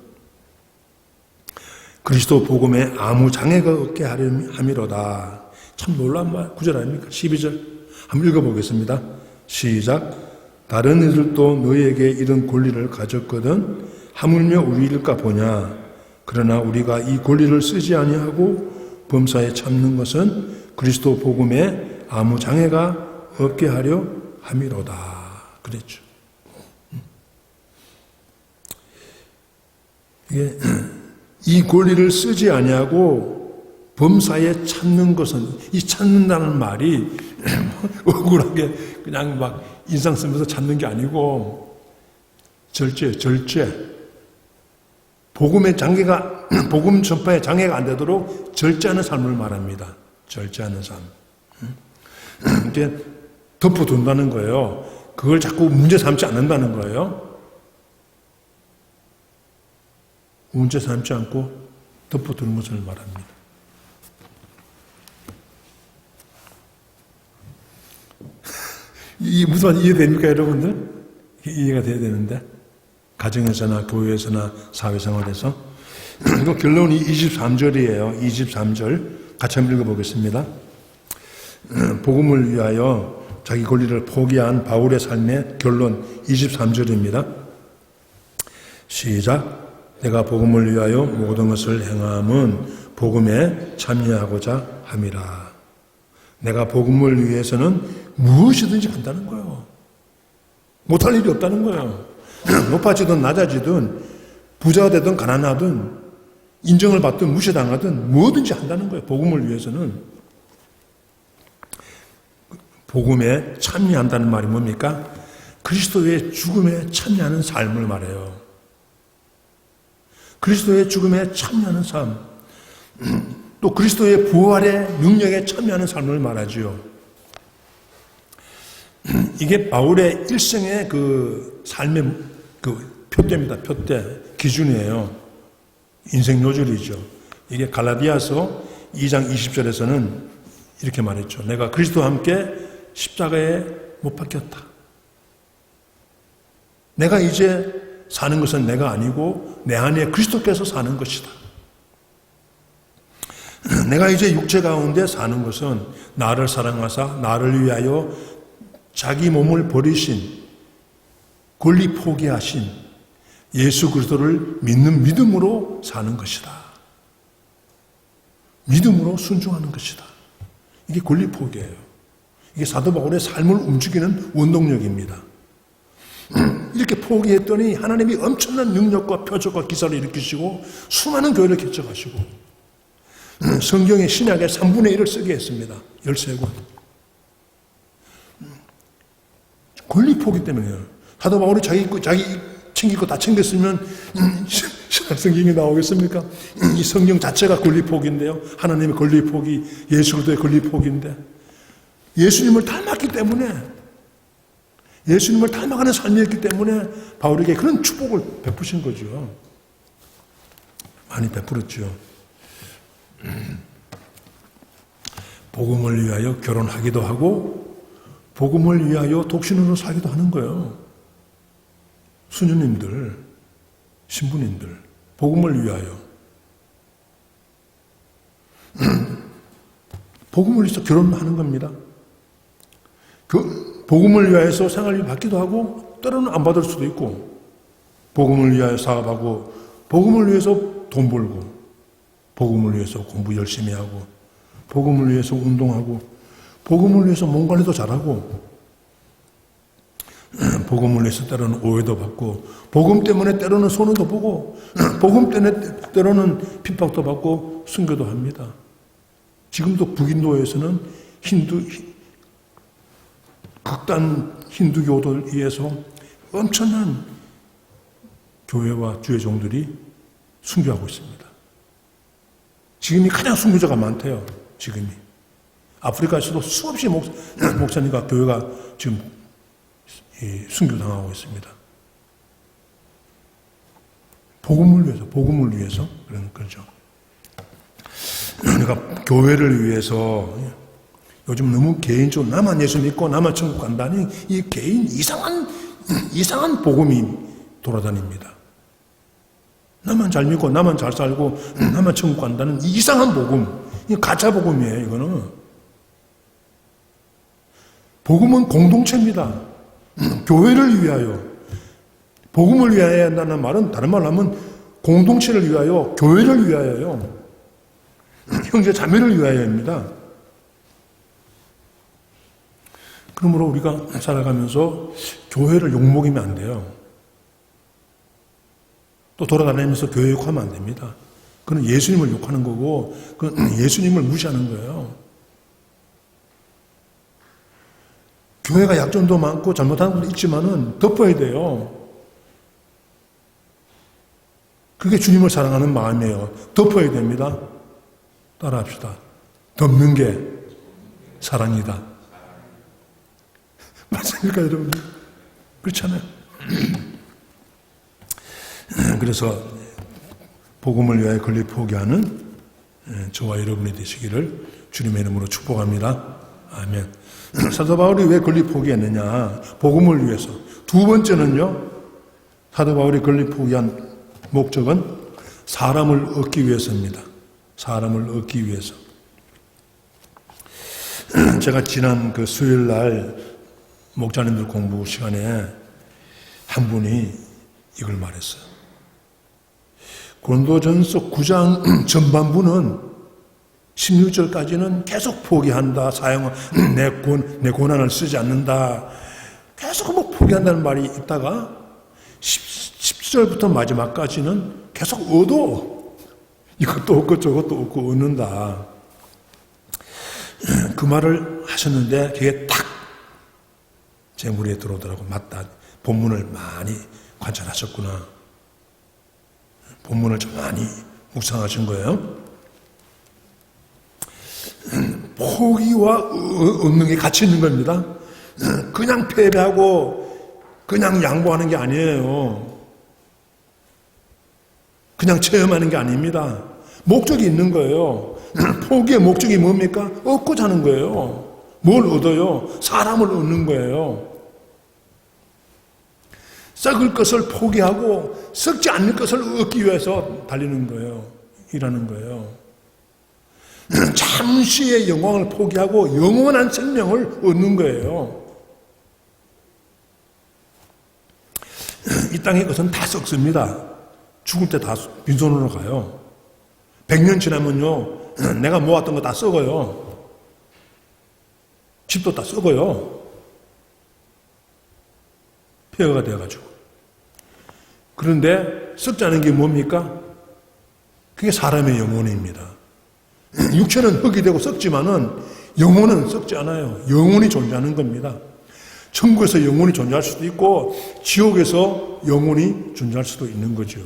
[SPEAKER 1] 그리스도 복음에 아무 장애가 없게 함이로다. 참 놀라운 말 구절 아닙니까? 12절 한번 읽어보겠습니다. 시작. 다른 이들도 너희에게 이런 권리를 가졌거든 하물며 우리일까 보냐. 그러나 우리가 이 권리를 쓰지 아니하고 범사에 참는 것은 그리스도 복음에 아무 장애가 없게 하려 함이로다. 그랬죠. 이게 이 권리를 쓰지 아니하고 범사에 참는 것은, 이 찾는다는 말이 억울하게 그냥 막 인상 쓰면서 찾는 게 아니고 절제. 복음의 장애가, 복음 전파에 장애가 안 되도록 절제하는 삶을 말합니다. 절제하는 삶. 이게 덮어둔다는 거예요. 그걸 자꾸 문제 삼지 않는다는 거예요. 문제 삼지 않고 덮어두는 것을 말합니다. 이 무슨 말 이해됩니까, 여러분들? 이해가 돼야 되는데. 가정에서나 교회에서나 사회생활에서. 이거 결론이 23절이에요. 23절 같이 한번 읽어보겠습니다. 복음을 위하여 자기 권리를 포기한 바울의 삶의 결론 23절입니다. 시작. 내가 복음을 위하여 모든 것을 행함은 복음에 참여하고자 함이라. 내가 복음을 위해서는 무엇이든지 한다는 거예요. 못할 일이 없다는 거예요. 높아지든 낮아지든 부자가 되든 가난하든 인정을 받든 무시당하든 뭐든지 한다는 거예요. 복음을 위해서는. 복음에 참여한다는 말이 뭡니까? 그리스도의 죽음에 참여하는 삶을 말해요. 그리스도의 죽음에 참여하는 삶, 또 그리스도의 부활의 능력에 참여하는 삶을 말하지요. 이게 바울의 일생의 그 삶의 그 표대입니다. 표대, 기준이에요. 인생 요절이죠. 이게 갈라디아서 2장 20절에서는 이렇게 말했죠. 내가 그리스도와 함께 십자가에 못 박혔다. 내가 이제 사는 것은 내가 아니고 내 안에 그리스도께서 사는 것이다. 내가 이제 육체 가운데 사는 것은 나를 사랑하사 나를 위하여 자기 몸을 버리신, 권리 포기하신 예수 그리스도를 믿는 믿음으로 사는 것이다. 믿음으로 순종하는 것이다. 이게 권리 포기예요. 이게 사도 바울의 삶을 움직이는 원동력입니다. 이렇게 포기했더니 하나님이 엄청난 능력과 표적과 기사를 일으키시고 수많은 교회를 개척하시고 성경의 신약의 3분의 1을 쓰게 했습니다. 13권. 권리 포기 때문에요. 사도 바울이 자기 챙길 거 다 챙겼으면 성경이 나오겠습니까? 이 성경 자체가 권리 포기인데요. 하나님의 권리 포기, 예수 그리스도의 권리 포기인데 예수님을 닮았기 때문에, 예수님을 닮아가는 삶이었기 때문에 바울에게 그런 축복을 베푸신 거죠. 많이 베풀었죠. 복음을 위하여 결혼하기도 하고 복음을 위하여 독신으로 살기도 하는 거예요. 수녀님들, 신부님들, 복음을 위하여. 복음을 위해서 결혼하는 겁니다. 그 복음을 위하여서 생활비 받기도 하고 때로는 안 받을 수도 있고, 복음을 위하여 사업하고, 복음을 위해서 돈 벌고, 복음을 위해서 공부 열심히 하고, 복음을 위해서 운동하고, 복음을 위해서 몸 관리도 잘하고, 복음을 위해서 때로는 오해도 받고, 복음 때문에 때로는 손해도 보고, 복음 때문에 때로는 핍박도 받고 순교도 합니다. 지금도 북인도에서는 극단 힌두교도를 위해서 엄청난 교회와 주의 종들이 순교하고 있습니다. 지금이 가장 순교자가 많대요. 지금이. 아프리카에서도 수없이 목사님과 교회가 지금 순교당하고 있습니다. 복음을 위해서 그런 거죠. 그러니까 교회를 위해서 요즘 너무 개인적으로 나만 예수 믿고 나만 천국 간다니 이 개인 이상한 복음이 돌아다닙니다. 나만 잘 믿고 나만 잘 살고 나만 천국 간다는 이상한 복음, 이 가짜 복음이에요. 이거는 복음은 공동체입니다. 교회를 위하여, 복음을 위하여 한다는 말은 다른 말로 하면 공동체를 위하여, 교회를 위하여요. 형제 자매를 위하여입니다. 그러므로 우리가 살아가면서 교회를 욕먹이면 안 돼요. 또 돌아다니면서 교회 욕하면 안 됩니다. 그건 예수님을 욕하는 거고, 그건 예수님을 무시하는 거예요. 교회가 약점도 많고 잘못하는 것도 있지만은 덮어야 돼요. 그게 주님을 사랑하는 마음이에요. 덮어야 됩니다. 따라합시다. 덮는 게 사랑이다. 맞습니까, 여러분? 그렇잖아요. 그래서 복음을 위하여 권리 포기하는 저와 여러분이 되시기를 주님의 이름으로 축복합니다. 아멘. 사도 바울이 왜 권리 포기했느냐? 복음을 위해서. 두 번째는요, 사도 바울이 권리 포기한 목적은 사람을 얻기 위해서입니다. 사람을 얻기 위해서. 제가 지난 그 수요일 날 목자님들 공부 시간에 한 분이 이걸 말했어요. 고린도전서 9장 전반부는 16절까지는 계속 포기한다. 내 고난을 쓰지 않는다. 계속 뭐 포기한다는 말이 있다가 10절부터 마지막까지는 계속 얻어. 이것도 얻고 저것도 얻고 얻는다. 그 말을 하셨는데 그게 딱 제 머리에 들어오더라고. 맞다. 본문을 많이 관찰하셨구나. 본문을 좀 많이 묵상하신 거예요. 포기와 얻는 게 같이 있는 겁니다. 그냥 패배하고 그냥 양보하는 게 아니에요. 그냥 체험하는 게 아닙니다. 목적이 있는 거예요. 포기의 목적이 뭡니까? 얻고자 하는 거예요. 뭘 얻어요? 사람을 얻는 거예요. 썩을 것을 포기하고 썩지 않는 것을 얻기 위해서 달리는 거예요. 일하는 거예요. 잠시의 영광을 포기하고 영원한 생명을 얻는 거예요. 이 땅의 것은 다 썩습니다. 죽을 때 다 빈손으로 가요. 100년 지나면요, 내가 모았던 거 다 썩어요. 집도 다 썩어요. 폐허가 되어가지고. 그런데 썩지 않은 게 뭡니까? 그게 사람의 영혼입니다. 육체는 흙이 되고 썩지만은 영혼은 썩지 않아요. 영혼이 존재하는 겁니다. 천국에서 영혼이 존재할 수도 있고 지옥에서 영혼이 존재할 수도 있는 거죠.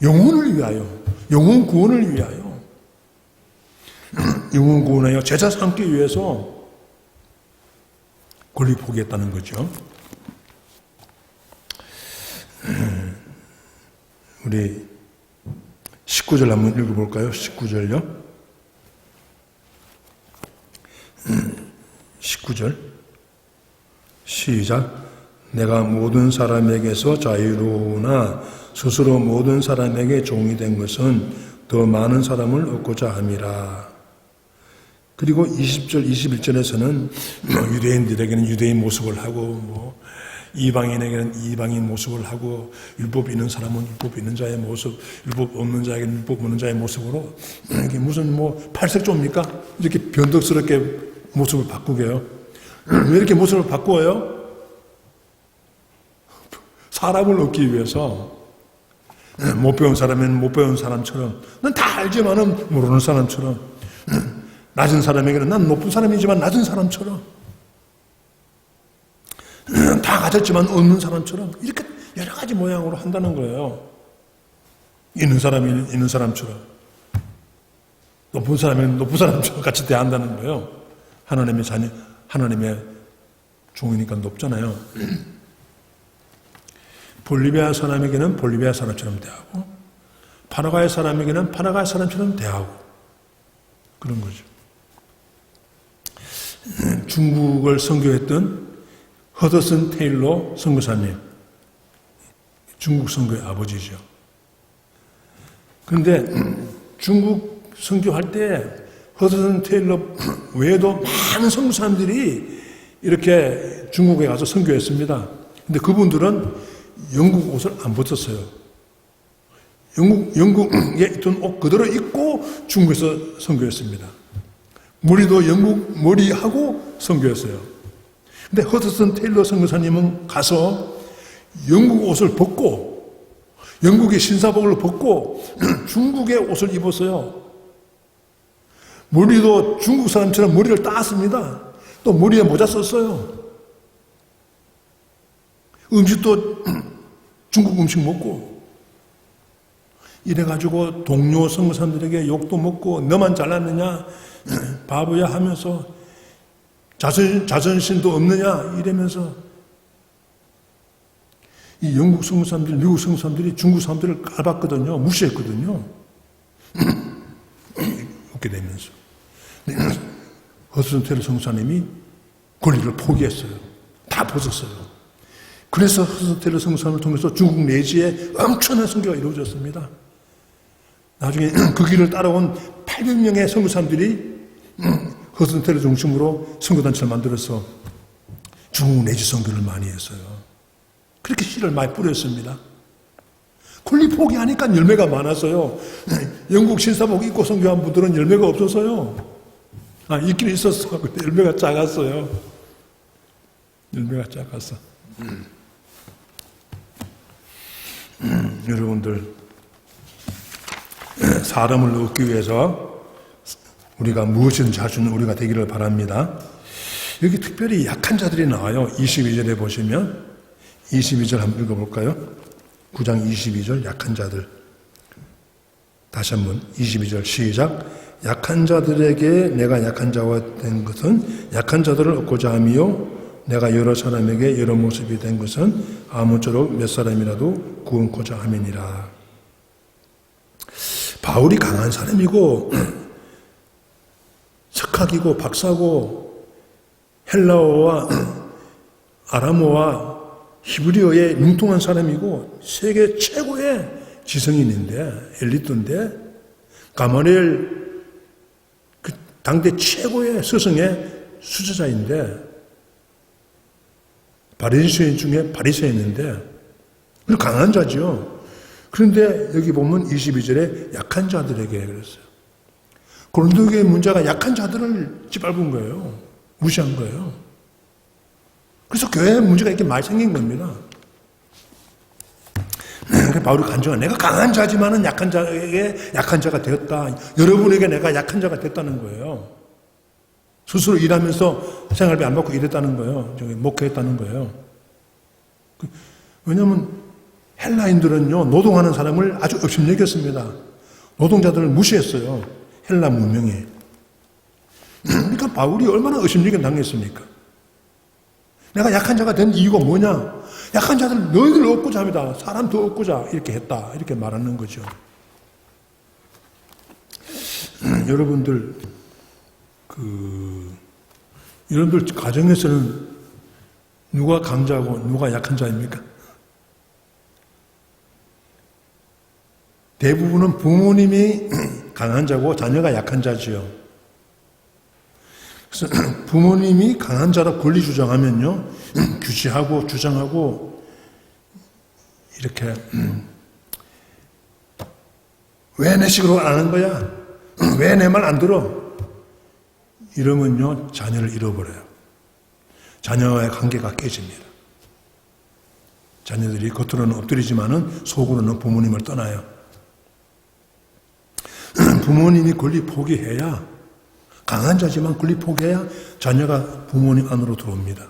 [SPEAKER 1] 영혼을 위하여, 영혼 구원을 위하여, 영혼 구원하여 제자 삼기 위해서 권리 포기했다는 거죠. 우리 19절 한번 읽어볼까요? 19절요. 19절 시작. 내가 모든 사람에게서 자유로우나 스스로 모든 사람에게 종이 된 것은 더 많은 사람을 얻고자 함이라. 그리고 20절, 21절에서는 유대인들에게는 유대인 모습을 하고 이방인에게는 이방인 모습을 하고 율법 있는 사람은 율법 있는 자의 모습, 율법 없는 자에게는 율법 없는 자의 모습으로 이게 무슨 팔색조입니까? 이렇게 변덕스럽게 모습을 바꾸게요. 왜 이렇게 모습을 바꾸어요? 사람을 얻기 위해서. 못 배운 사람은 못 배운 사람처럼, 난 다 알지만은 모르는 사람처럼, 낮은 사람에게는 난 높은 사람이지만 낮은 사람처럼, 다 가졌지만 없는 사람처럼, 이렇게 여러 가지 모양으로 한다는 거예요. 있는 사람이 있는 사람처럼, 높은 사람은 높은 사람처럼 같이 대한다는 거예요. 하나님의 자녀, 하나님의 종이니까 높잖아요. 볼리비아 사람에게는 볼리비아 사람처럼 대하고, 파나가의 사람에게는 파나가의 사람처럼 대하고, 그런 거죠. 중국을 선교했던 허더슨 테일러 선교사님, 중국 선교의 아버지죠. 그런데 중국 선교할 때 허더슨 테일러 외에도 많은 선교사님들이 이렇게 중국에 가서 선교했습니다. 근데 그분들은 영국 옷을 안 벗었어요. 영국에 있던 옷 그대로 입고 중국에서 선교했습니다. 머리도 영국 머리하고 선교했어요. 근데 허드슨 테일러 선교사님은 가서 영국 옷을 벗고, 영국의 신사복을 벗고 중국의 옷을 입었어요. 머리도 중국 사람처럼 머리를 따았습니다. 또 머리에 모자 썼어요. 음식도 중국 음식 먹고, 이래가지고 동료 선교사님들에게 욕도 먹고, 너만 잘났느냐, 바보야 하면서, 자존심도 없느냐, 이러면서, 이 영국 선교사님들, 미국 선교사님들이 중국 사람들을 깔봤거든요. 무시했거든요. 그렇게 되면서. 허드슨 테일러 선교사님이 권리를 포기했어요. 다 벗었어요. 그래서 허드슨 테일러 선교사님을 통해서 중국 내지에 엄청난 선교가 이루어졌습니다. 나중에 그 길을 따라온 800명의 선교사님들이 허드슨 테일러 중심으로 선교단체를 만들어서 중국 내지 선교를 많이 했어요. 그렇게 씨를 많이 뿌렸습니다. 권리 포기하니까 열매가 많았어요. 영국 신사복 입고 선교한 분들은 열매가 없어서요. 있긴 있었어. 근데 열매가 작았어요. 열매가 작았어. 여러분들, 사람을 얻기 위해서 우리가 무엇이든지 할 수 있는 우리가 되기를 바랍니다. 여기 특별히 약한 자들이 나와요. 22절에 보시면 22절 한번 읽어볼까요? 9장 22절 약한 자들. 다시 한번 22절 시작. 약한 자들에게 내가 약한 자가 된 것은 약한 자들을 얻고자 함이요 내가 여러 사람에게 여러 모습이 된 것은 아무쪼록 몇 사람이라도 구원코자 함이니라. 바울이 강한 사람이고 석학이고 박사고 헬라어와 아람어와 히브리어에 융통한 사람이고 세계 최고의 지성인인데, 엘리트인데, 가마리엘 그 당대 최고의 스승의 수제자인데, 바리새인 중에 바리새인인데 강한 자죠. 그런데 여기 보면 22절에 약한 자들에게 그랬어요. 고린도교의 문제가 약한 자들을 짓밟은 거예요. 무시한 거예요. 그래서 교회에 문제가 이렇게 많이 생긴 겁니다. 바울이 간증한, 내가 강한 자지만은 약한 자에게 약한 자가 되었다. 여러분에게 내가 약한 자가 됐다는 거예요. 스스로 일하면서 생활비 안 받고 일했다는 거예요. 저기 목회했다는 거예요. 왜냐하면 헬라인들은요, 노동하는 사람을 아주 업신여겼습니다. 노동자들을 무시했어요. 헬라 문명이. 그러니까 바울이 얼마나 업신여겨 당했습니까? 내가 약한 자가 된 이유가 뭐냐? 약한 자들 너희들 얻고자 합니다. 사람 더 얻고자 이렇게 했다. 이렇게 말하는 거죠. 여러분들 여러분들 가정에서는 누가 강자고 누가 약한 자입니까? 대부분은 부모님이 강한 자고 자녀가 약한 자지요. 그래서 부모님이 강한 자라 권리 주장하면요, 규제하고 주장하고 이렇게 왜 내 식으로 안 하는 거야? 왜 내 말 안 들어? 이러면요 자녀를 잃어버려요. 자녀와의 관계가 깨집니다. 자녀들이 겉으로는 엎드리지만은 속으로는 부모님을 떠나요. 부모님이 권리 포기해야, 강한 자지만 권리 포기해야 자녀가 부모님 안으로 들어옵니다.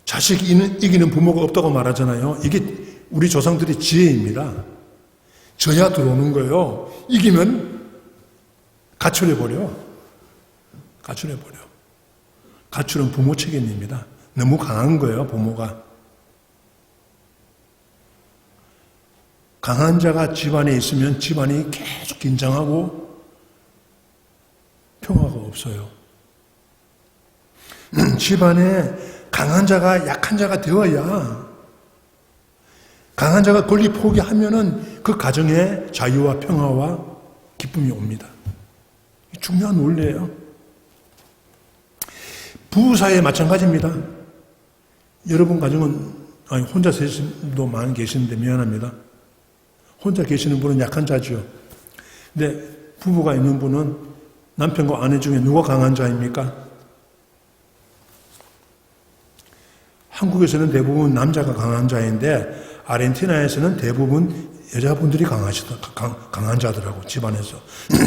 [SPEAKER 1] 자식 이기는 부모가 없다고 말하잖아요. 이게 우리 조상들의 지혜입니다. 져야 들어오는 거예요. 이기면 가출해버려. 가출은 부모 책임입니다. 너무 강한 거예요, 부모가. 강한 자가 집안에 있으면 집안이 계속 긴장하고 평화가 없어요. 집안에 강한 자가 약한 자가 되어야, 강한 자가 권리 포기하면은 그 가정에 자유와 평화와 기쁨이 옵니다. 중요한 원리예요. 부부 사이에 마찬가지입니다. 여러분 가정은, 혼자 사시는 분도 많이 계시는데 미안합니다. 혼자 계시는 분은 약한 자죠. 근데 부부가 있는 분은 남편과 아내 중에 누가 강한 자입니까? 한국에서는 대부분 남자가 강한 자인데 아르헨티나에서는 대부분 여자분들이 강한 자더라고, 집안에서.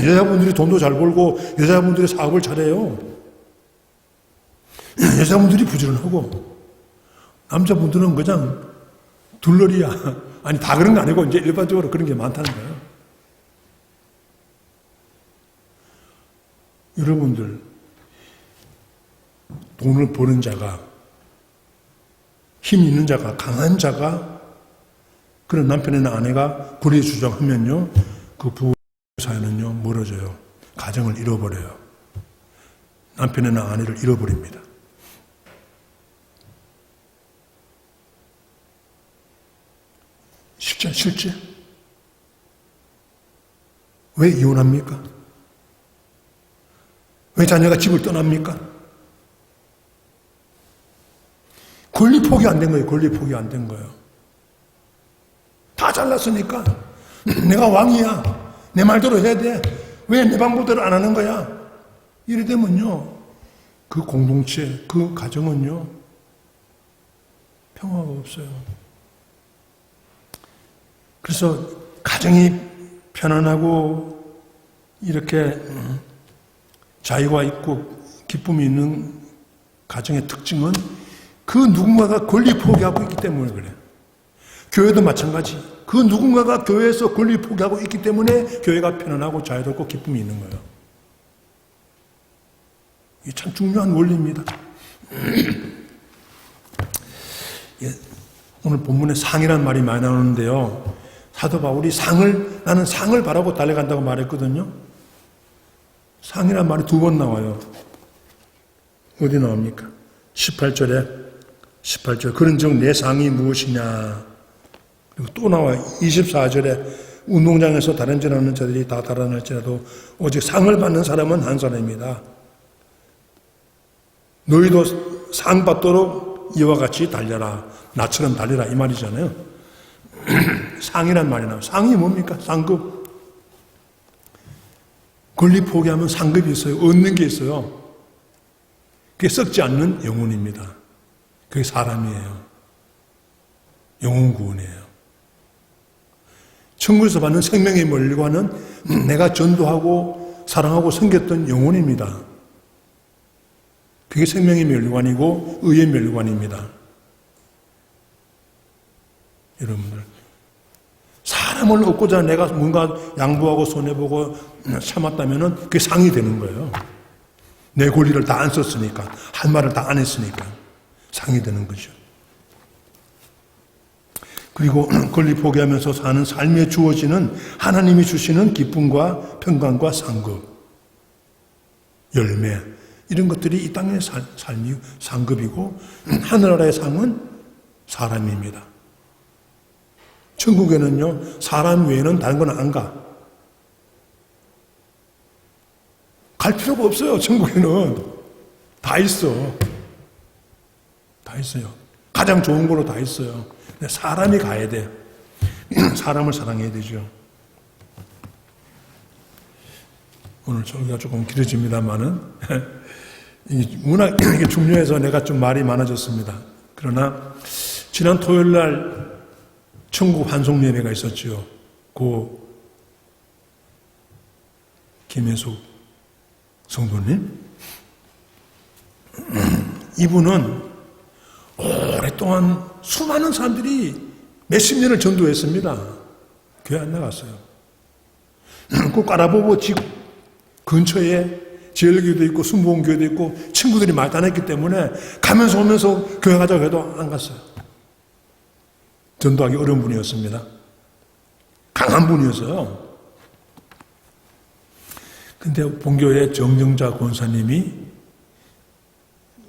[SPEAKER 1] 여자분들이 돈도 잘 벌고 여자분들이 사업을 잘해요. 여자분들이 부지런하고 남자분들은 그냥 둘러리야. 아니, 다 그런 거 아니고 이제 일반적으로 그런 게 많다는 거예요. 여러분들, 돈을 버는 자가, 힘 있는 자가, 강한 자가, 그런 남편이나 아내가 권리 주장하면요, 그 부부 사이는요, 멀어져요. 가정을 잃어버려요. 남편이나 아내를 잃어버립니다. 실제? 왜 이혼합니까? 왜 자녀가 집을 떠납니까? 권리 포기 안 된 거예요. 권리 포기 안 된 거예요. 다 잘났으니까 내가 왕이야. 내 말대로 해야 돼. 왜 내 방법대로 안 하는 거야? 이래 되면요, 그 공동체, 그 가정은요, 평화가 없어요. 그래서 가정이 편안하고 이렇게 자유가 있고 기쁨이 있는 가정의 특징은 그 누군가가 권리 포기하고 있기 때문에 그래요. 교회도 마찬가지. 그 누군가가 교회에서 권리 포기하고 있기 때문에 교회가 편안하고 자유롭고 기쁨이 있는 거예요. 이게 참 중요한 원리입니다. 오늘 본문에 상이라는 말이 많이 나오는데요. 사도 바울이 나는 상을 바라고 달려간다고 말했거든요. 상이라는 말이 2번 나와요. 어디 나옵니까? 18절. 그런즉 내 상이 무엇이냐? 그리고 또 나와요. 24절에 운동장에서 다른질하는 자들이 다 달아날지라도 오직 상을 받는 사람은 한 사람입니다. 너희도 상 받도록 이와 같이 달려라. 나처럼 달려라. 이 말이잖아요. 상이란 말이 나와요. 상이 뭡니까? 상급. 권리 포기하면 상급이 있어요. 얻는 게 있어요. 그게 썩지 않는 영혼입니다. 그게 사람이에요. 영혼 구원이에요. 천국에서 받는 생명의 멸관은 내가 전도하고 사랑하고 섬겼던 영혼입니다. 그게 생명의 멸관이고 의의 멸관입니다. 여러분들, 사람을 얻고자 내가 뭔가 양보하고 손해보고 참았다면 그게 상이 되는 거예요. 내 권리를 다 안 썼으니까, 할 말을 다 안 했으니까 상이 되는 거죠. 그리고 권리 포기하면서 사는 삶에 주어지는 하나님이 주시는 기쁨과 평강과 상급, 열매, 이런 것들이 이 땅의 삶이 상급이고, 하늘나라의 상은 사람입니다. 천국에는요, 사람 외에는 다른 건 안 가. 갈 필요가 없어요, 천국에는. 다 있어. 다 있어요. 가장 좋은 걸로 다 있어요. 근데 사람이 가야 돼. 사람을 사랑해야 되죠. 오늘 설교가 조금 길어집니다만은 워낙 이게 중요해서 내가 좀 말이 많아졌습니다. 그러나 지난 토요일 날 천국 환송 예배가 있었지요. 고 김혜숙 성도님, 이분은 오랫동안 수많은 사람들이 몇십 년을 전도했습니다. 교회 안 나갔어요. 그 까라보보 집 근처에 제일교회도 있고 순복음교회도 있고 친구들이 말단했기 때문에 가면서 오면서 교회 가자고 해도 안 갔어요. 전도하기 어려운 분이었습니다. 강한 분이었어요. 근데 본교회 정정자 권사님이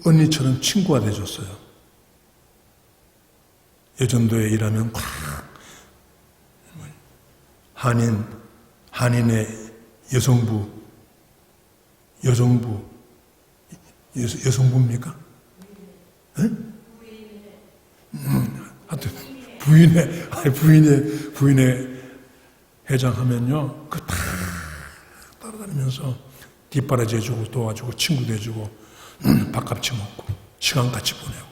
[SPEAKER 1] 언니처럼 친구가 돼줬어요. 여전도에 일하면 한인의 여성부입니까? 하여튼 부인의 회장하면요, 그 다 따라다니면서 뒷바라지 해주고 도와주고 친구도 해주고 밥값치 먹고 시간 같이 보내고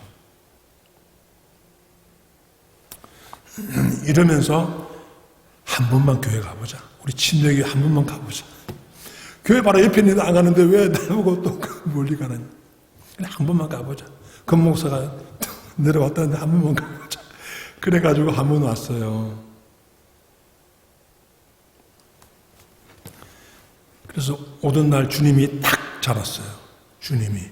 [SPEAKER 1] 이러면서 한 번만 교회 가보자. 우리 친정에 한 번만 가보자. 교회 바로 옆에 있는데 안 가는데 왜 나보고 또 멀리 가느냐. 한 번만 가보자. 권 목사가 내려왔다는데 한 번만 가보자. 그래가지고 한 번 왔어요. 그래서 오던 날 주님이 딱 잡았어요. 주님이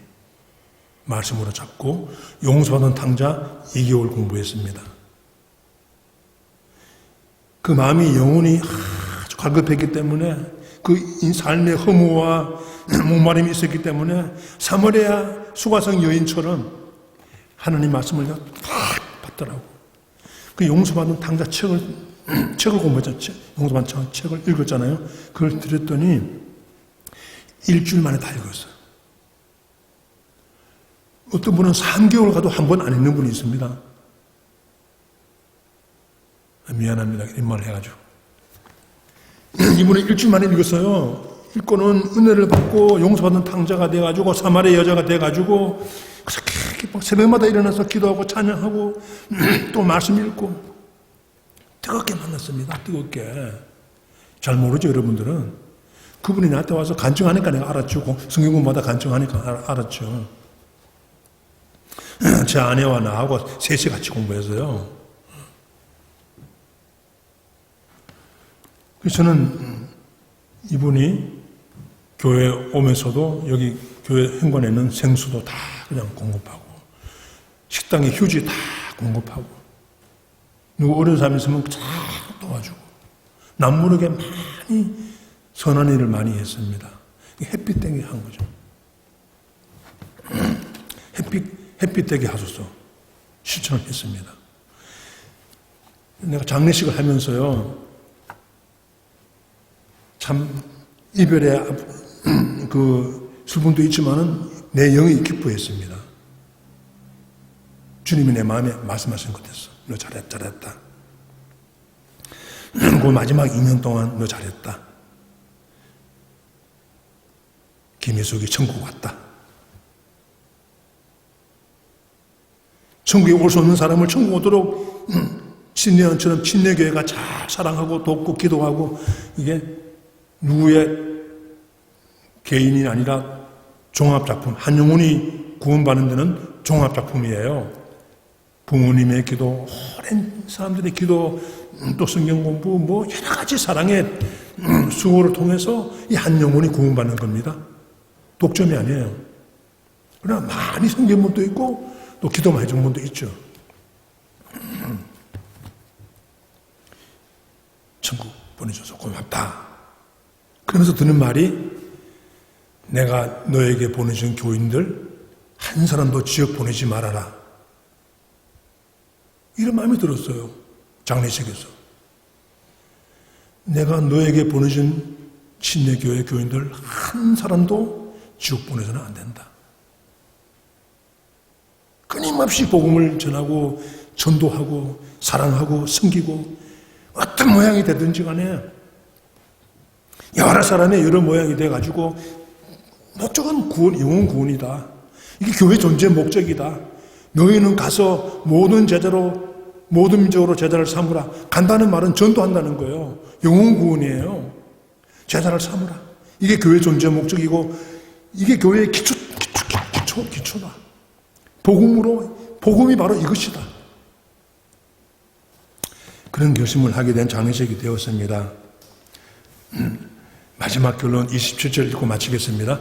[SPEAKER 1] 말씀으로 잡고 용서받은 탕자 2개월 공부했습니다. 그 마음이 영혼이 아주 갈급했기 때문에 그 삶의 허무와 목마름이 있었기 때문에 사마리아 수가성 여인처럼 하나님 말씀을 딱 받더라고. 그 용서받은 탕자 책을 공부했잖아요. 용서받은 책을 읽었잖아요. 그걸 드렸더니 일주일 만에 다 읽었어요. 어떤 분은 3개월 가도 한 번 안 읽는 분이 있습니다. 미안합니다. 이런 말을 해가지고. 이분은 일주일 만에 읽었어요. 읽고는 은혜를 받고 용서받은 탕자가 돼가지고 사마리아 여자가 돼가지고 새벽마다 일어나서 기도하고 찬양하고 또 말씀 읽고 뜨겁게 만났습니다. 뜨겁게. 잘 모르죠, 여러분들은. 그분이 나한테 와서 간증하니까 내가 알았죠. 성경 공부마다 간증하니까 알았죠. 제 아내와 나하고 셋이 같이 공부했어요. 그래서 저는 이분이 교회 오면서도 여기 교회 현관에 있는 생수도 다 그냥 공급하고 식당에 휴지 다 공급하고 누구 어려운 사람이 있으면 다 도와주고 남 모르게 많이 선한 일을 많이 했습니다. 햇빛 땡이 한 거죠. 햇빛 되게 하소서 실천을 했습니다. 내가 장례식을 하면서요, 참 이별의 그 슬픔도 있지만은 내 영이 기뻐했습니다. 주님이 내 마음에 말씀하신 것 같았어. 너 잘했다. 그 마지막 2년 동안 너 잘했다. 김혜숙이 천국 왔다. 천국에 올 수 없는 사람을 천국 오도록 친례원처럼 친례교회가 잘 사랑하고 돕고 기도하고 이게 누구의 개인이 아니라 종합작품, 한 영혼이 구원받는 데는 종합작품이에요. 부모님의 기도, 오랜 사람들의 기도, 또 성경 공부, 뭐 여러 가지 사랑의 수고를 통해서 이 한 영혼이 구원받는 겁니다. 독점이 아니에요. 그러나 많이 섬긴 분도 있고 또 기도만 해준 분도 있죠. 천국 보내줘서 고맙다. 그러면서 드는 말이 내가 너에게 보내준 교인들 한 사람도 지역 보내지 말아라. 이런 마음이 들었어요. 장례식에서. 내가 너에게 보내준 친례교회 교인들 한 사람도 지옥 보내서는 안 된다. 끊임없이 복음을 전하고 전도하고 사랑하고 섬기고 어떤 모양이 되든지 간에 여러 사람의 여러 모양이 돼가지고 목적은 구원, 영혼 구원이다. 이게 교회 존재의 목적이다. 너희는 가서 모든 제자로, 모든 민족으로 제자를 삼으라. 간다는 말은 전도한다는 거예요. 영혼 구원이에요. 제자를 삼으라. 이게 교회 존재의 목적이고, 이게 교회의 기초다. 복음이 바로 이것이다. 그런 결심을 하게 된 장례식이 되었습니다. 마지막 결론 27절 읽고 마치겠습니다.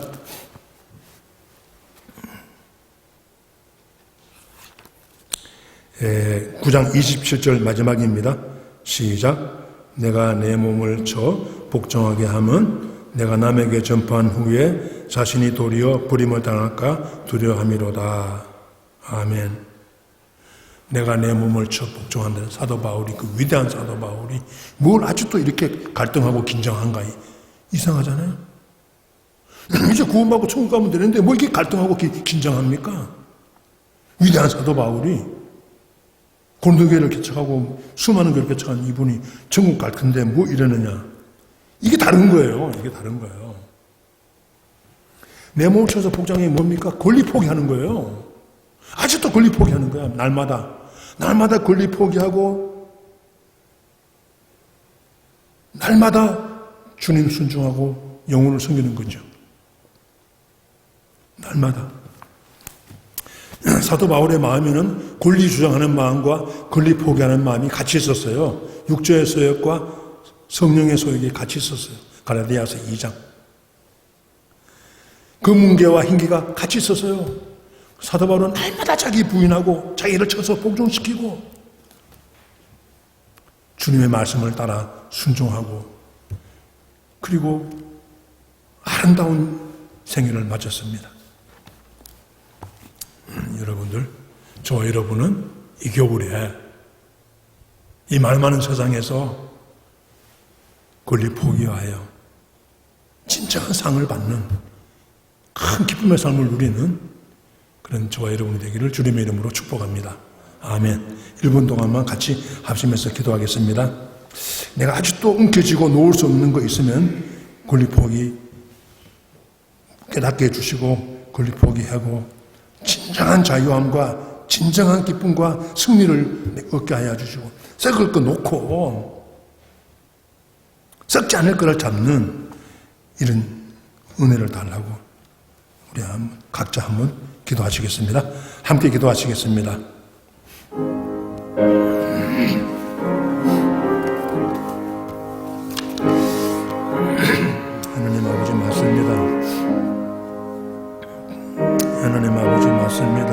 [SPEAKER 1] 예, 9장 27절 마지막입니다. 시작. 내가 내 몸을 쳐 복종하게 함은 내가 남에게 전파한 후에 자신이 도리어 부림을 당할까 두려워함이로다. 아멘. 내가 내 몸을 쳐 복종한다는 사도 바울이, 그 위대한 사도 바울이 뭘 아직도 이렇게 갈등하고 긴장한가? 이상하잖아요. 이제 구원받고 천국 가면 되는데 뭐 이렇게 갈등하고 긴장합니까? 위대한 사도 바울이 고린도교회를 개척하고 수많은 교회를 개척한 이분이 천국 갈 텐데 뭐 이러느냐? 이게 다른 거예요. 이게 다른 거예요. 내 몸을 쳐서 복종이 뭡니까? 권리 포기하는 거예요. 아직도 권리 포기하는 거야. 날마다 권리 포기하고 날마다 주님 순종하고 영혼을 섬기는 거죠. 날마다. 사도 바울의 마음에는 권리 주장하는 마음과 권리 포기하는 마음이 같이 있었어요. 육체의 소욕과 성령의 소욕이 같이 있었어요. 갈라디아서 2장. 그 문계와 hin기가 같이 있었어요. 사도 바울은 날마다 자기 부인하고 자기를 쳐서 복종시키고 주님의 말씀을 따라 순종하고 그리고 아름다운 생애를 마쳤습니다. 여러분들, 저와 여러분은 이 겨울에 이 말 많은 세상에서 권리 포기하여 진정한 상을 받는 큰 기쁨의 삶을 누리는 그런 저와 여러분이 되기를 주님의 이름으로 축복합니다. 아멘. 1분 동안만 같이 합심해서 기도하겠습니다. 내가 아직도 움켜쥐고 놓을 수 없는 거 있으면 권리 포기 깨닫게 해주시고 권리 포기하고 진정한 자유함과 진정한 기쁨과 승리를 얻게 하여 주시고 썩을 거 놓고 썩지 않을 거를 잡는 이런 은혜를 달라고 우리 각자 한번 기도하시겠습니다. 함께 기도하시겠습니다. 하나님 아버지 맞습니다. 하나님 아버지 맞습니다.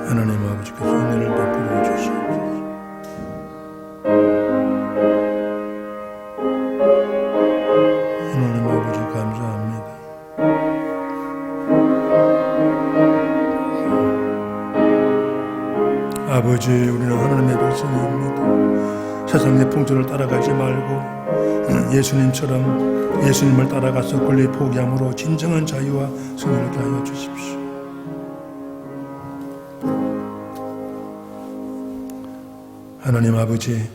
[SPEAKER 1] 하나님 아버지께서 은혜를 베풀어 주시옵소서. 하나님 아버지 감사합니다. 아버지, 우리는 하나님의 백성입니다. 세상의 풍조를 따라가지 말고 예수님처럼 예수님을 따라가서 권리 포기함으로 진정한 자유와 승리를 얻게 하여 주십시오. 하나님 아버지,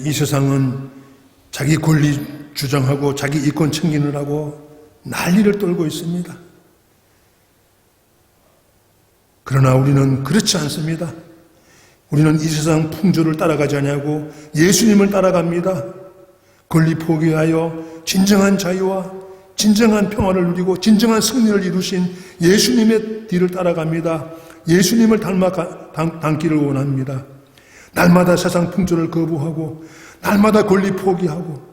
[SPEAKER 1] 이 세상은 자기 권리 주장하고 자기 이권 챙기느라고 난리를 떨고 있습니다. 그러나 우리는 그렇지 않습니다. 우리는 이 세상 풍조를 따라가지 않냐고 예수님을 따라갑니다. 권리 포기하여 진정한 자유와 진정한 평화를 누리고 진정한 승리를 이루신 예수님의 뒤를 따라갑니다. 예수님을 닮기를 원합니다. 날마다 세상 풍조를 거부하고 날마다 권리 포기하고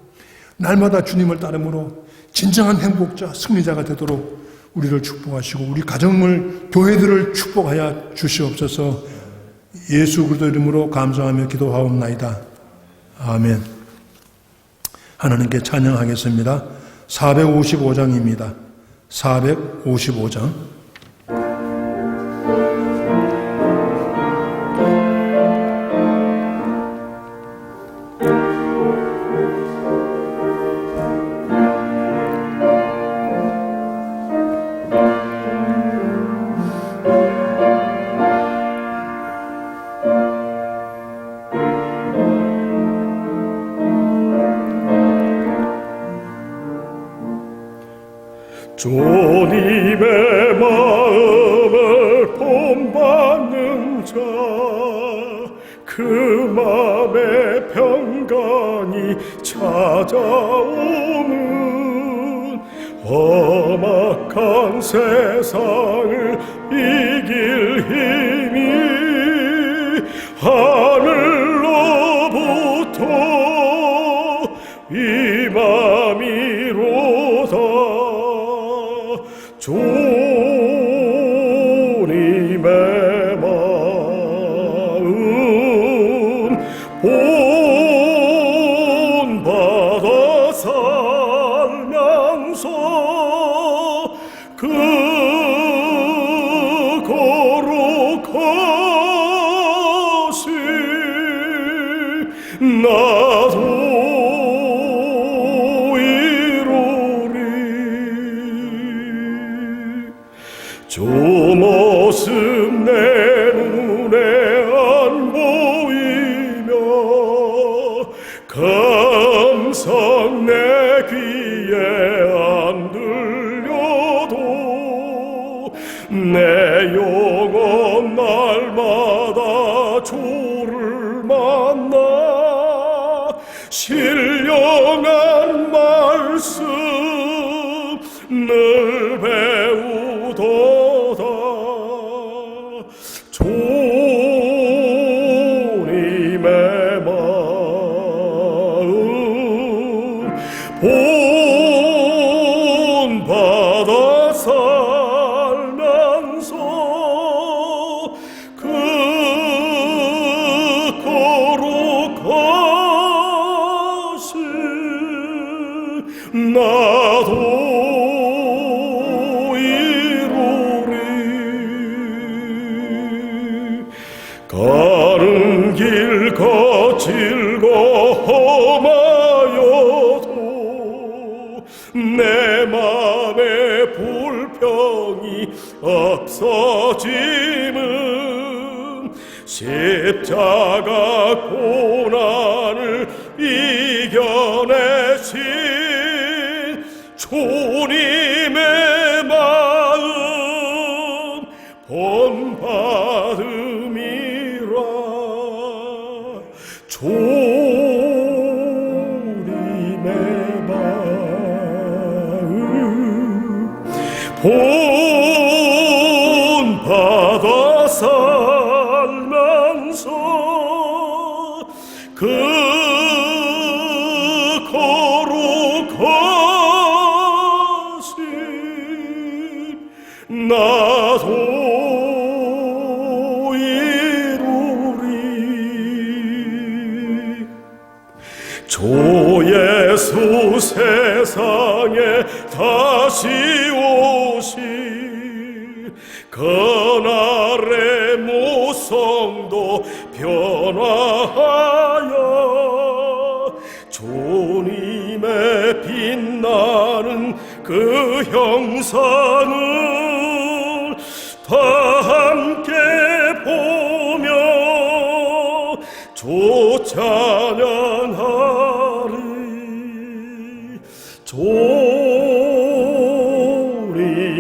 [SPEAKER 1] 날마다 주님을 따름으로 진정한 행복자, 승리자가 되도록 우리를 축복하시고 우리 가정을, 교회들을 축복하여 주시옵소서. 예수 그리스도 이름으로 감사하며 기도하옵나이다. 아멘. 하나님께 찬양하겠습니다. 455장입니다. 455장.
[SPEAKER 2] 주님의 마음을 본받는 자, 그 맘에 평강이 찾아오는 험악한 세상을 이길 힘이 하늘로부터 임함이로다. 주님의 마음 본받아 살면서 그 거룩하신 나도 주 모습 내 눈에 안 보이며 감상 내 귀에 안 들려도 내 영혼 날마다 주를 만나 신령한 말씀 늘 배우도다. 주님의 마음 본받아 살면서 그 거룩하신 나도 가는 길 거칠고 험하여도 내 맘에 불평이 없어짐은 십자가 고난을 이겨내신 주님의 마음 본받음이 주님의 마음 본받아 살면서 그 거룩하신 나도 주 예수 세상에 다시 오시 그날의 모성도 변화하여 주님의 빛나는 그 형상을 다 함께 보며 주 찬양하리.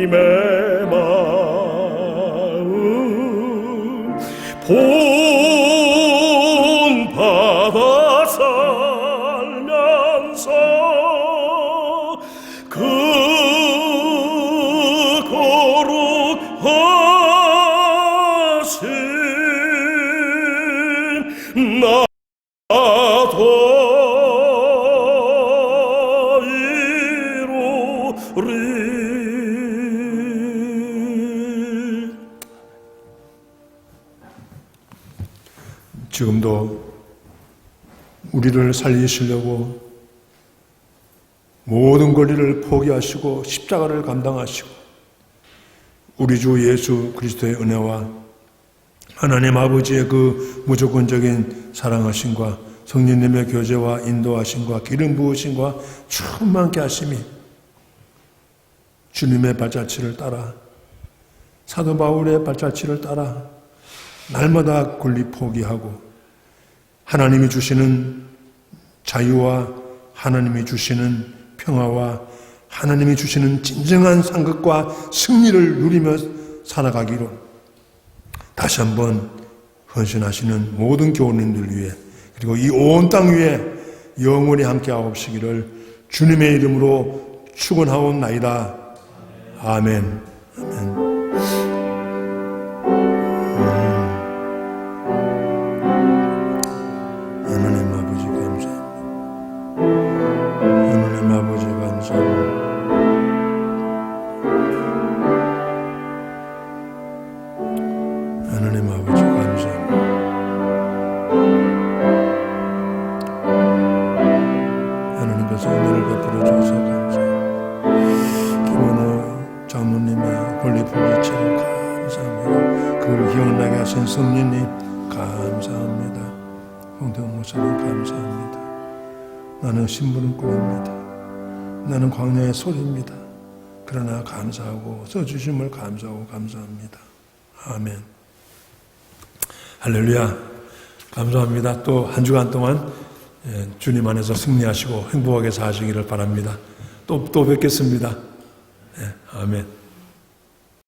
[SPEAKER 2] 주님의 마음 본받아 살면서 그 거룩하신 나도 이루리.
[SPEAKER 1] 지금도 우리를 살리시려고 모든 권리를 포기하시고 십자가를 감당하시고 우리 주 예수 그리스도의 은혜와 하나님 아버지의 그 무조건적인 사랑하심과 성령님의 교제와 인도하심과 기름 부으심과 충만케 하심이 주님의 발자취를 따라 사도 바울의 발자취를 따라 날마다 권리 포기하고 하나님이 주시는 자유와 하나님이 주시는 평화와 하나님이 주시는 진정한 상급과 승리를 누리며 살아가기로 다시 한번 헌신하시는 모든 교우님들 위해 그리고 이 온 땅 위에 영원히 함께하옵시기를 주님의 이름으로 축원하옵나이다. 아멘. 아멘. 하나님 아버지 감사합니다. 하나님 아버지 감사합니다. 하나님 아버지 감사합니다. 하나님께서 은혜를 베풀어 주셔서 감사합니다. 김원호 장로님의 홀리풀리치를 감사합니다. 그를 기억나게 하신 성령님 감사합니다. 홍대웅 목사님 감사합니다. 나는 심부름꾼입니다. 나는 광야의 소리입니다. 그러나 감사하고 써주심을 감사하고 감사합니다. 아멘. 할렐루야. 감사합니다. 또 한 주간 동안 주님 안에서 승리하시고 행복하게 사시기를 바랍니다. 또 뵙겠습니다. 아멘.